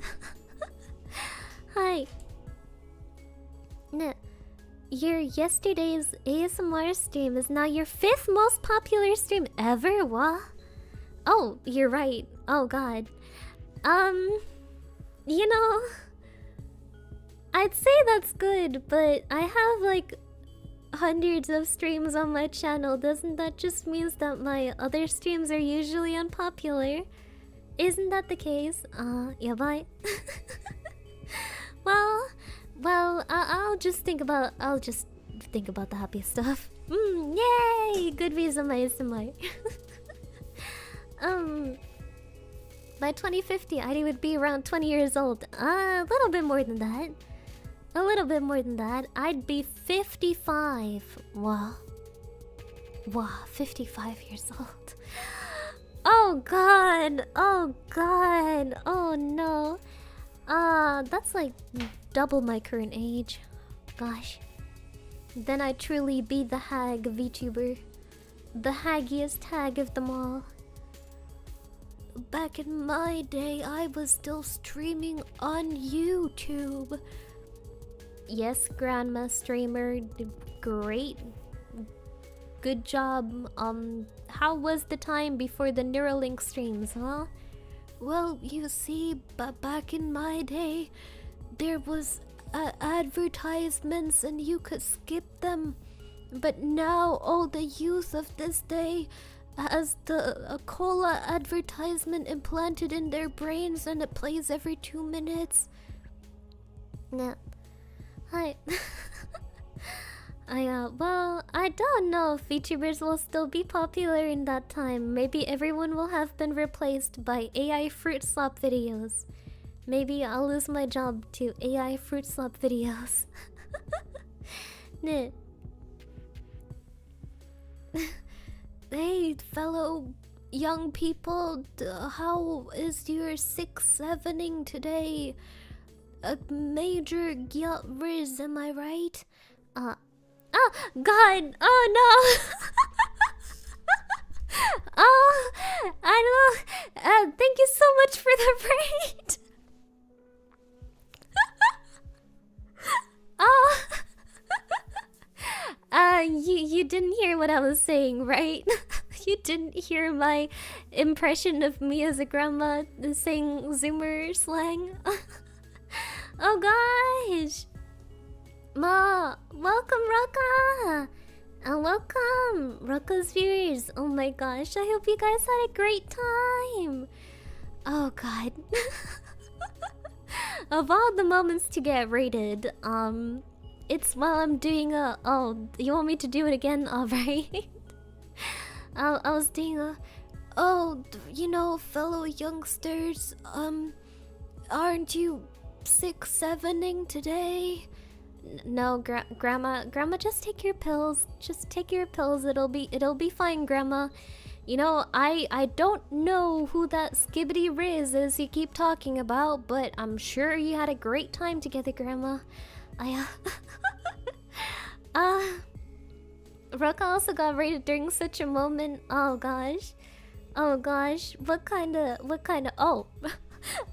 Hi. Your yesterday's ASMR stream is now your 5th most popular stream ever? What? Oh, you're right. Oh god. You know, I'd say that's good, but I have like hundreds of streams on my channel. Doesn't that just means that my other streams are usually unpopular? Isn't that the case? Yeah, bye. Well, I'll just think about the happy stuff. Yay! Good reason my ASMR. By 2050, Adi would be around 20 years old. A little bit more than that. A little bit more than that. I'd be 55. Wow. Wow, 55 years old. Oh god. Oh god. Oh no. That's like double my current age. Gosh. Then I'd truly be the hag VTuber. The haggiest hag of them all. Back in my day, I was still streaming on YouTube. Yes, Grandma Streamer. Great. Good job. How was the time before the Neuralink streams, huh? Well, you see, back in my day, there was advertisements and you could skip them. But now, all the youth of this day has a cola advertisement implanted in their brains and it plays every 2 minutes. Nah. Hi. Well, I don't know if VTubers will still be popular in that time. Maybe everyone will have been replaced by AI fruit slop videos. Maybe I'll lose my job to AI fruit slop videos. Nah. Hey, fellow young people, how is your 6-7ing today? A major gyat riz, am I right? Oh, God! Oh, no! Oh, I don't... thank you so much for the raid! Oh... you didn't hear what I was saying, right? You didn't hear my impression of me as a grandma saying Zoomer slang? Oh gosh! Ma, welcome Rocka! And welcome Rocka's viewers! Oh my gosh, I hope you guys had a great time! Oh god. Of all the moments to get rated, it's while I'm doing a... Oh, you want me to do it again? Alright. I was doing a... Oh, you know, fellow youngsters, aren't you 6-7ing today? No, Grandma, just take your pills. Just take your pills. It'll be fine, Grandma. You know, I don't know who that Skibbity Riz is you keep talking about, but I'm sure you had a great time together, Grandma. Roka also got rated during such a moment. Oh gosh. Oh gosh. What kind of oh.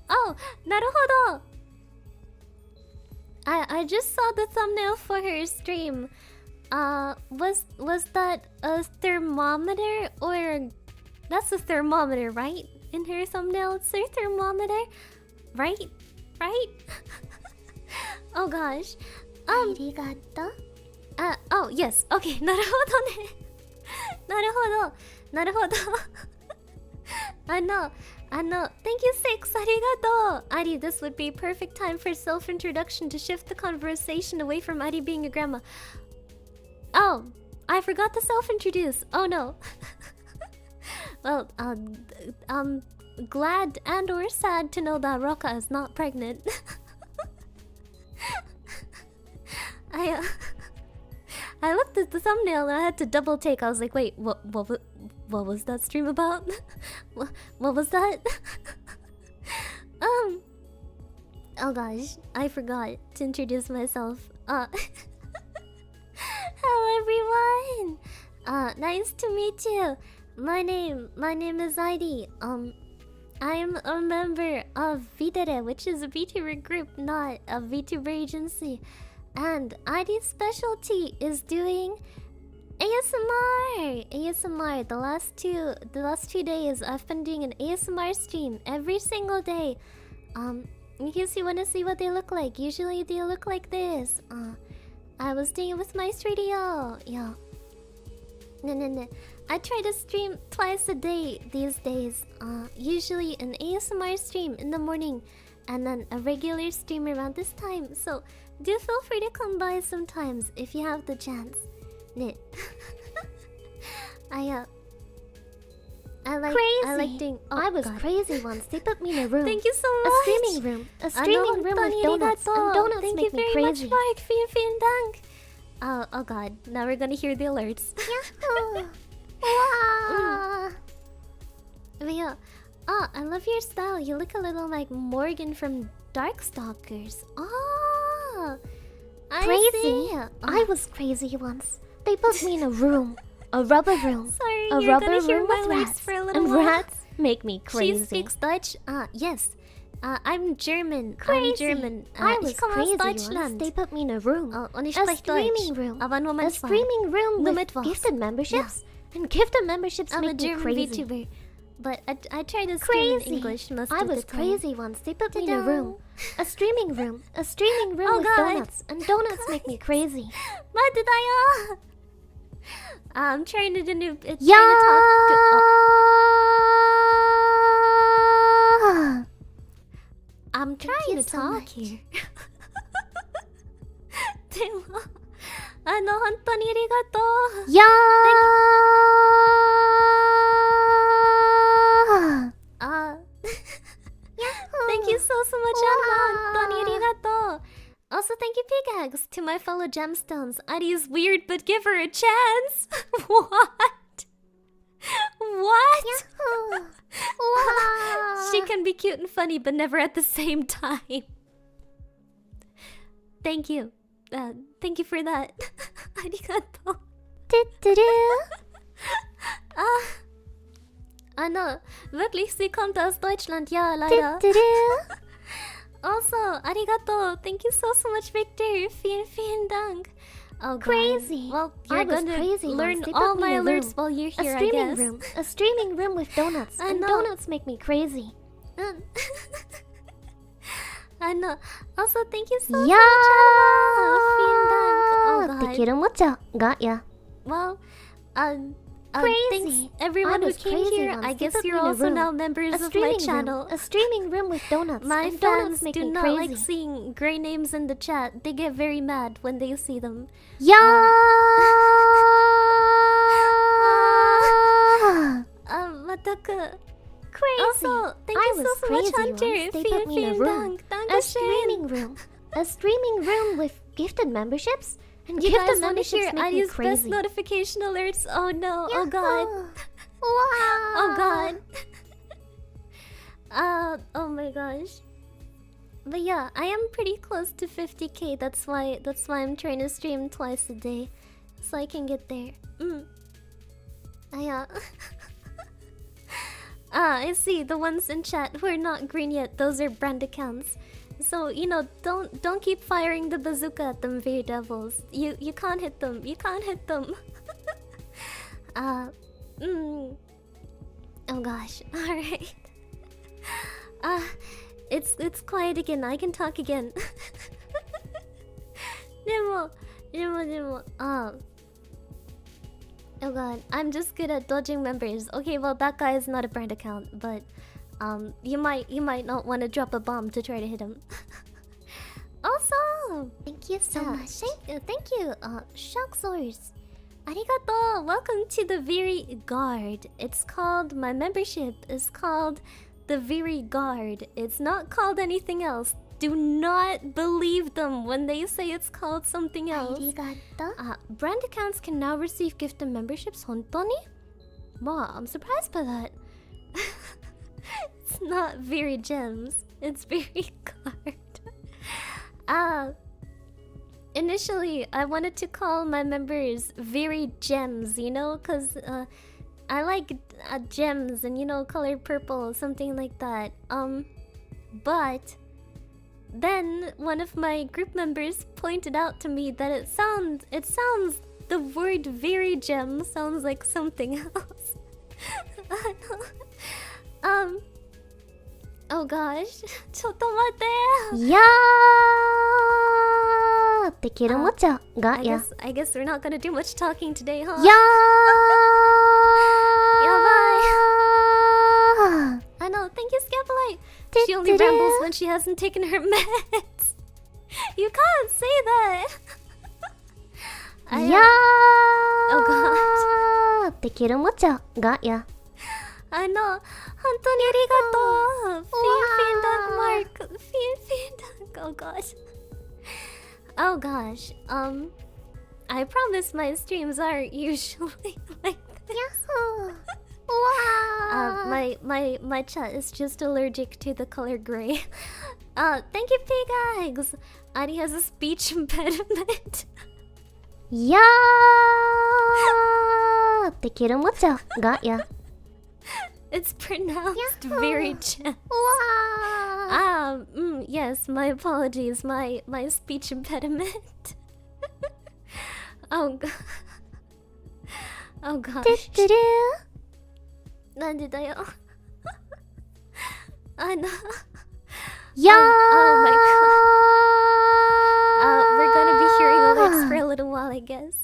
Oh, naruhodo. I just saw the thumbnail for her stream. Was that a thermometer or... That's a thermometer, right? In her thumbnail, it's her thermometer, right? Right? Oh gosh. Arigato. Oh yes. Okay. Naruhodo ne. Naruhodo. Naruhodo. Thank you, Six. Arigato. Ari, this would be a perfect time for self-introduction to shift the conversation away from Ari being a grandma. Oh, I forgot to self-introduce. Oh no. Well, glad and or sad to know that Roka is not pregnant. I looked at the thumbnail and I had to double take. I was like, wait, what was that stream about? What was that? Oh gosh, I forgot to introduce myself. Hello everyone. Nice to meet you. My name is Heidi. I am a member of V-Dere, which is a VTuber group, not a VTuber agency. And Heidi's specialty is doing ASMR. ASMR. The last two days, I've been doing an ASMR stream every single day. In case you want to see what they look like, usually they look like this. I was doing it with my studio. Yeah. No. I try to stream twice a day these days. Usually an ASMR stream in the morning and then a regular stream around this time. So do feel free to come by sometimes if you have the chance. Knit. I like doing. Oh, I was God. crazy once. They put me in a room. Thank you so much. A streaming room. A streaming room with donuts. And donuts Thank make you me very crazy. much, Mark. Vielen Dank. Oh God. Now we're gonna hear the alerts. Wow. But yeah. Oh, I love your style. You look a little like Morgan from Darkstalkers. Oh, Crazy. I was crazy once. They put me in a room. A rubber room. Sorry, A you're rubber gonna hear room my with words rats. for a little And while. rats make me crazy. She speaks Dutch. Yes. I'm German. Crazy. I'm German. I was ich komme crazy aus once. Deutschland. They put me in a room. Und ich A spreche streaming Deutsch. room. Aber nur A manchmal. streaming room Nur with Mittwochs. gifted memberships. And gifted memberships I'm a make me German crazy. VTuber. But I try to stream in Crazy. English most I of the was time. crazy once. They put me in a Ta-da. room. A streaming room. A streaming room Oh, with God. donuts. And donuts make me crazy. What did I I'm trying to do Yeah. trying to talk to, I'm trying you to so talk much. here. でも本当にありがとう。 Yeah. Thank you so much, Anna. 本当にありがとう。Also, thank you, Pickaxe, to my fellow gemstones. Adi's weird, but give her a chance. What? What? She can be cute and funny, but never at the same time. Thank you. Thank you for that. Arigato. Anna, wirklich, sie kommt aus Deutschland. Ja, leider. Also, arigato. Thank you so much, Victor. Vielen Dank. Oh, God. Crazy. Well, I you're was gonna crazy learn once. They all put me my in a alerts room. while you're A here, I streaming guess. room. A streaming room with donuts. I And know. donuts make me crazy. I know. Also, thank you so Yeah. much, Anna. Vielen Dank. Oh, God. Te quiero mucho. Got ya. Well, Crazy. thanks everyone I who was came crazy here. once. I They guess put me you're in a also room. now members A of my streaming channel. room. A streaming room with donuts. My and fans donuts make do me not crazy. like seeing gray names in the chat. They get very mad when they see them. Yeah. Wataku. Crazy. Also, thank I you was so much, crazy Hunter. once. They put me in a Vielen room. Dank. A Dankeschön. streaming room. A streaming room with gifted memberships. And You gifted guys want to memberships hear make me Adi's best crazy. notification alerts? Oh no. Oh God. Wow. Oh God. Oh my gosh. But yeah, I am pretty close to 50k. That's why I'm trying to stream twice a day, so I can get there. Yeah. I see the ones in chat who are not green yet. Those are brand accounts. So you know, don't keep firing the bazooka at them, Viridevils. You can't hit them. You can't hit them. Oh gosh. All right. It's quiet again. I can talk again. でも Oh god, I'm just good at dodging members. Okay, well that guy is not a brand account, but you might not want to drop a bomb to try to hit him. Also, Thank you so much. thank you, Shocksource. Arigato. Welcome to the Very Guard. It's called, my membership is called the Very Guard. It's not called anything else. Do not believe them when they say it's called something else. Arigato. Brand accounts can now receive gifted memberships. Hontoni? Wow, I'm surprised by that. It's not Very Gems. It's Very Guard. Initially, I wanted to call my members Very Gems, you know, because I like gems and, you know, color purple, something like that. But then one of my group members pointed out to me that it sounds the word very gem sounds like something else. Oh gosh. ちょっと待って。 Yeah. Te quiero mucho. Got ya. I guess we're not gonna do much talking today, huh? Yeah. Yabai. I know. Thank you, Scapulite. She'll only rambles when she hasn't taken her meds. You can't say that. Oh god. できるもちゃがや。本当にありがとう。Vielen Dank, Mark. Vielen Dank. Oh gosh. Oh gosh. I promise my streams aren't usually like this. Yahoo! Wow! My chat is just allergic to the color gray. Thank you, Pig Eggs. Adi has a speech impediment. やーできるもちゃがや。It's pronounced very gentle. Wow! Yes, my apologies. My speech impediment. Oh god. Oh gosh. なんでだよ。I know. Yeah. Oh my god. We're gonna be hearing all this for a little while, I guess.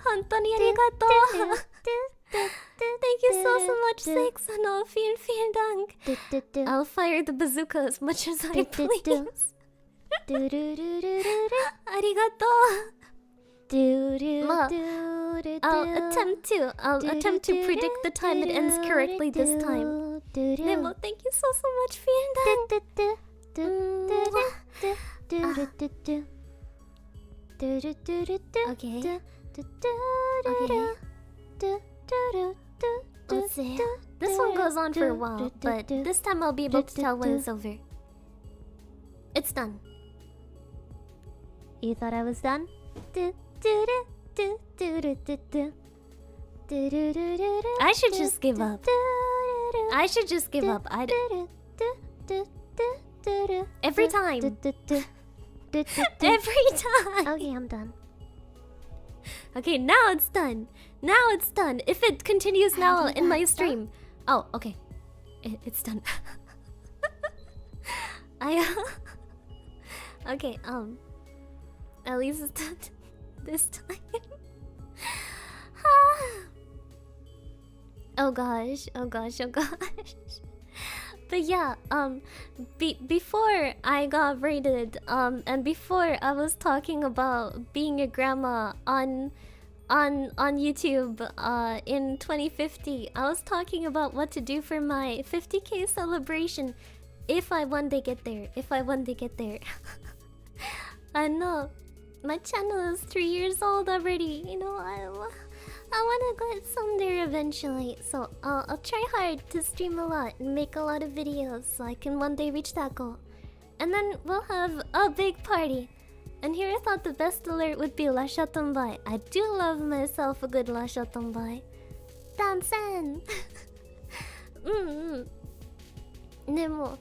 Honton, arigato. Thank you so much, Six. Vielen Dank. I'll fire the bazooka as much as I please. Arigato. I'll attempt to predict the time it ends correctly this time. Nemo, thank you so much. Vielen Dank. Okay. Let's see. This one goes on for a while, but this time I'll be able to tell when it's over. It's done. You thought I was done? I should just give up. I should just give up. Every time. Every time. Okay, I'm done. Okay, now it's done. Now it's done. If it continues now in my stream. Oh, okay. It's done. Okay, at least it's done this time. Oh gosh, oh gosh, oh gosh. But yeah, before I got raided, and before I was talking about being a grandma on YouTube, in 2050, I was talking about what to do for my 50k celebration, if I one day get there. I know, my channel is 3 years old already. You know, I wanna get some there eventually. So I'll try hard to stream a lot and make a lot of videos so I can one day reach that goal. And then we'll have a big party. And here I thought the best alert would be La Chatombai. I do love myself a good La Chatombai. Dansen! Nemo.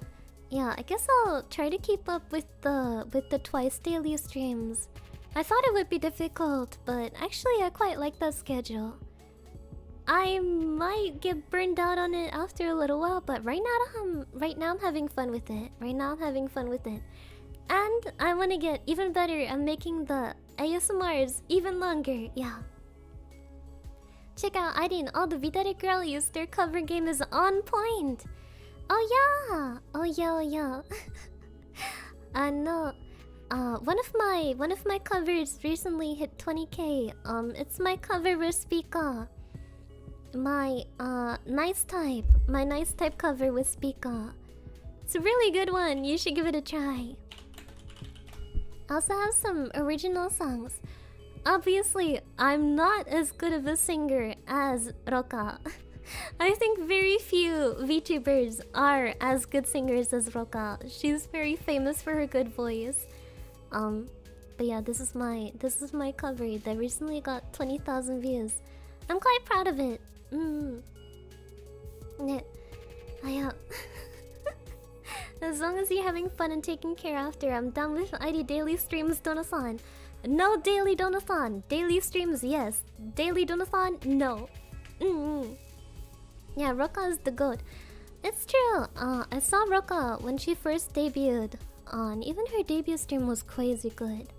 Yeah, I guess I'll try to keep up with the twice daily streams. I thought it would be difficult, but actually I quite like that schedule. I might get burned out on it after a little while, but right now I'm having fun with it. And I want to get even better at making the ASMRs even longer. Yeah. Check out Aiden. All the V-Dere girlies, their cover game is on point. Oh yeah. I know. One of my covers recently hit 20k. It's my cover with Spika. My nice type cover with Spika. It's a really good one. You should give it a try. I also have some original songs. Obviously, I'm not as good of a singer as Roka. I think very few VTubers are as good singers as Roka. She's very famous for her good voice. But yeah, this is my cover that recently got 20,000 views. I'm quite proud of it. Yeah. As long as you're having fun and taking care after, I'm done with ID daily streams donathon. No daily donathon. Daily streams, yes. Daily donathon, no. Yeah, Roka is the goat. It's true. I saw Roka when she first debuted on. Even her debut stream was crazy good.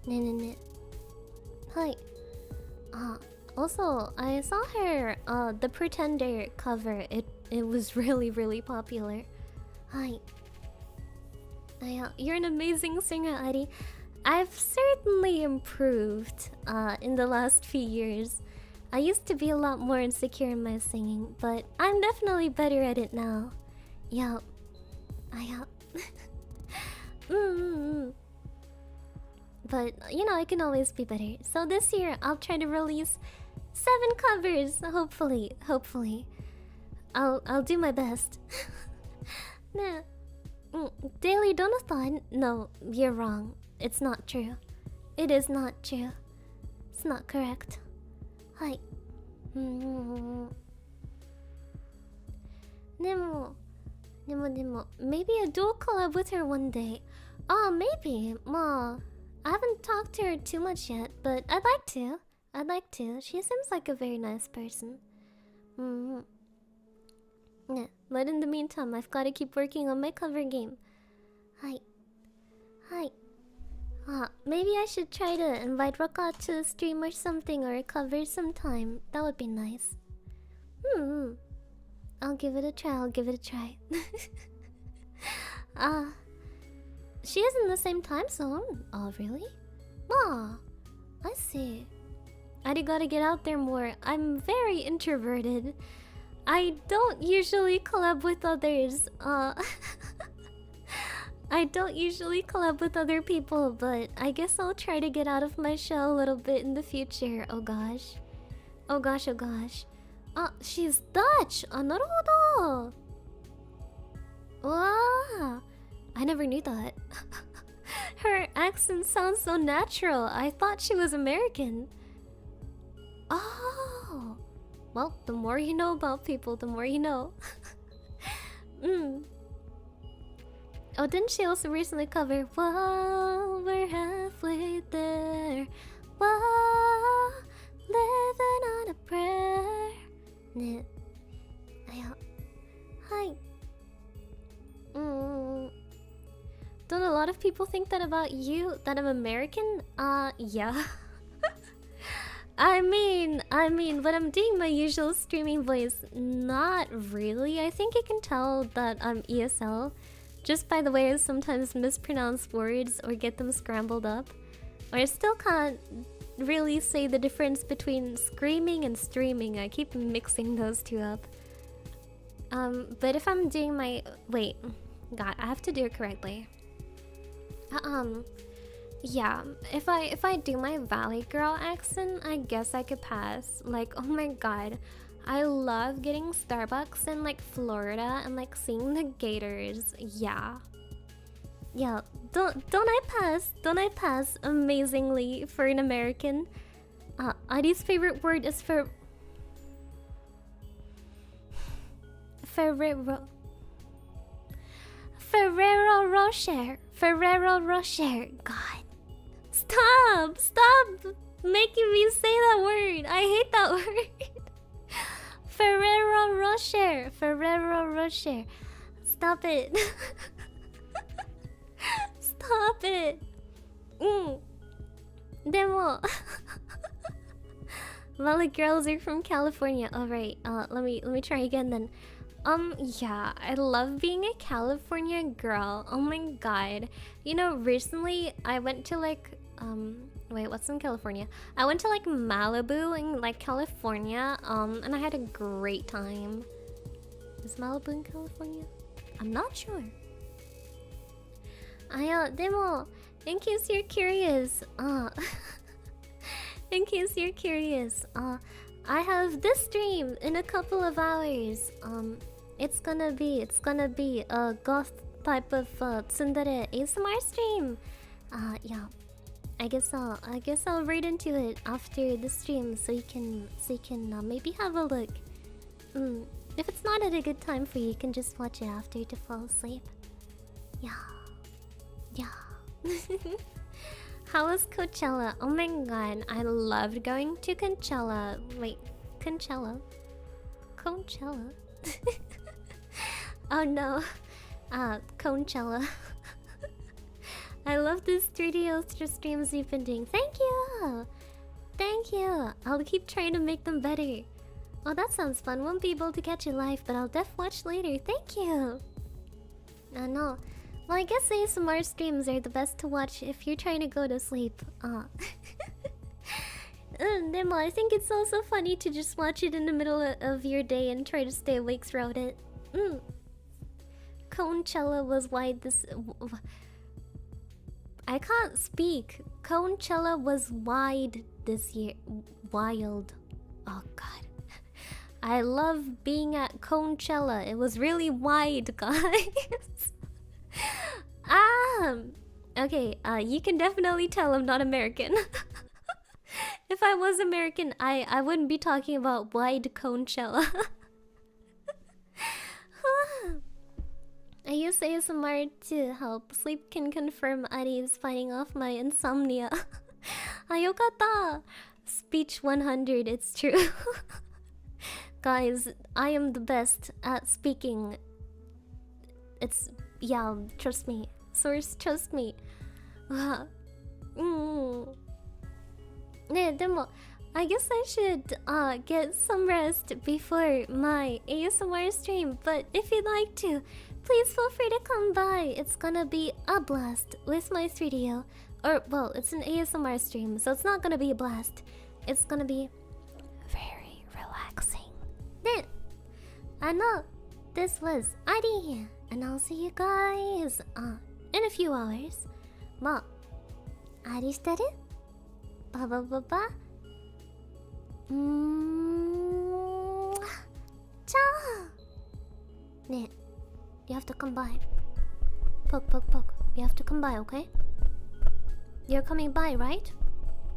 ね。Hi. Also, I saw her, the Pretender cover. It was really popular. Hi. You're an amazing singer, Ari. I've certainly improved, in the last few years. I used to be a lot more insecure in my singing, but I'm definitely better at it now. Yup. But, you know, I can always be better. So this year, I'll try to release 7 covers, hopefully. I'll do my best. Nah. Daily Donathon? No, you're wrong. It's not true. It is not true. It's not correct. Hi. Nemo. Maybe a dual collab with her one day. Oh, maybe. Ma. I haven't talked to her too much yet, but I'd like to. She seems like a very nice person. Yeah, but in the meantime, I've got to keep working on my cover game. Hi. Maybe I should try to invite Rocka to a stream or something, or a cover sometime. That would be nice. I'll give it a try. She is in the same time zone. Oh, really? Aw, I see. I gotta get out there more. I'm very introverted. I don't usually collab with others. I don't usually collab with other people, but I guess I'll try to get out of my shell a little bit in the future. Oh gosh. She's Dutch! なるほど! Wow! I never knew that. Her accent sounds so natural. I thought she was American. Oh! Well, the more you know about people, the more you know. Oh, didn't she also recently cover Whoa, we're halfway there. Whoa, living on a prayer. Ne. Hi. Don't a lot of people think that about you? That I'm American? Yeah. I mean, when I'm doing my usual streaming voice, not really. I think you can tell that I'm ESL just by the way I sometimes mispronounce words or get them scrambled up. Or I still can't really say the difference between screaming and streaming. I keep mixing those two up. But if I'm doing my... Wait. God, I have to do it correctly. Yeah, if I do my Valley Girl accent, I guess I could pass. Like, oh my god, I love getting Starbucks in like Florida and like seeing the gators. Yeah, don't I pass? Don't I pass amazingly for an American? Adi's favorite word is Ferrero Rocher. God. Stop making me say that word. I hate that word. Ferrero Rocher. Stop it. Stop it. Demo. Valley girls are from California. Alright, let me try again then. Yeah, I love being a California girl. Oh my god. You know, recently I went to like, wait, what's in California? I went to like Malibu in like California, and I had a great time. Is Malibu in California? I'm not sure. Demo, in case you're curious, I have this stream in a couple of hours. It's gonna be a goth type of tsundere ASMR stream. Yeah. I guess I'll read into it after the stream so you can maybe have a look. If it's not at a good time for you, you can just watch it after to fall asleep. Yeah. How was Coachella? Oh my god, I loved going to Coachella. Wait, Coachella? Oh no. Coachella. I love this 3D Ultra streams you've been doing. Thank you! Thank you! I'll keep trying to make them better. Oh, that sounds fun. Won't be able to catch it live, but I'll def watch later. Thank you! No. Well, I guess ASMR streams are the best to watch if you're trying to go to sleep. Nemo, I think it's also funny to just watch it in the middle of your day and try to stay awake throughout it. Conchella was wide this... I can't speak. Conchella was wide this year. Wild. Oh god. I love being at Conchella. It was really wide, guys. Okay, you can definitely tell I'm not American. If I was American, I wouldn't be talking about wide Conchella. I use ASMR to help sleep. Can confirm Ari is fighting off my insomnia. Ayokata! Speech 100, it's true. Guys, I am the best at speaking. It's... yeah, trust me. Source, trust me. Demo, I guess I should get some rest before my ASMR stream. But if you'd like to, please feel free to come by. It's gonna be a blast with my 3DO. Or, well, it's an ASMR stream, so it's not gonna be a blast. It's gonna be very relaxing. Then, I know this was Ari, and I'll see you guys in a few hours. Ma, Ari shiteru? Ba ba ba ba. Ciao. Ne, you have to come by. Poke, poke, poke. You have to come by, okay? You're coming by, right?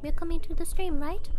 You're coming to the stream, right?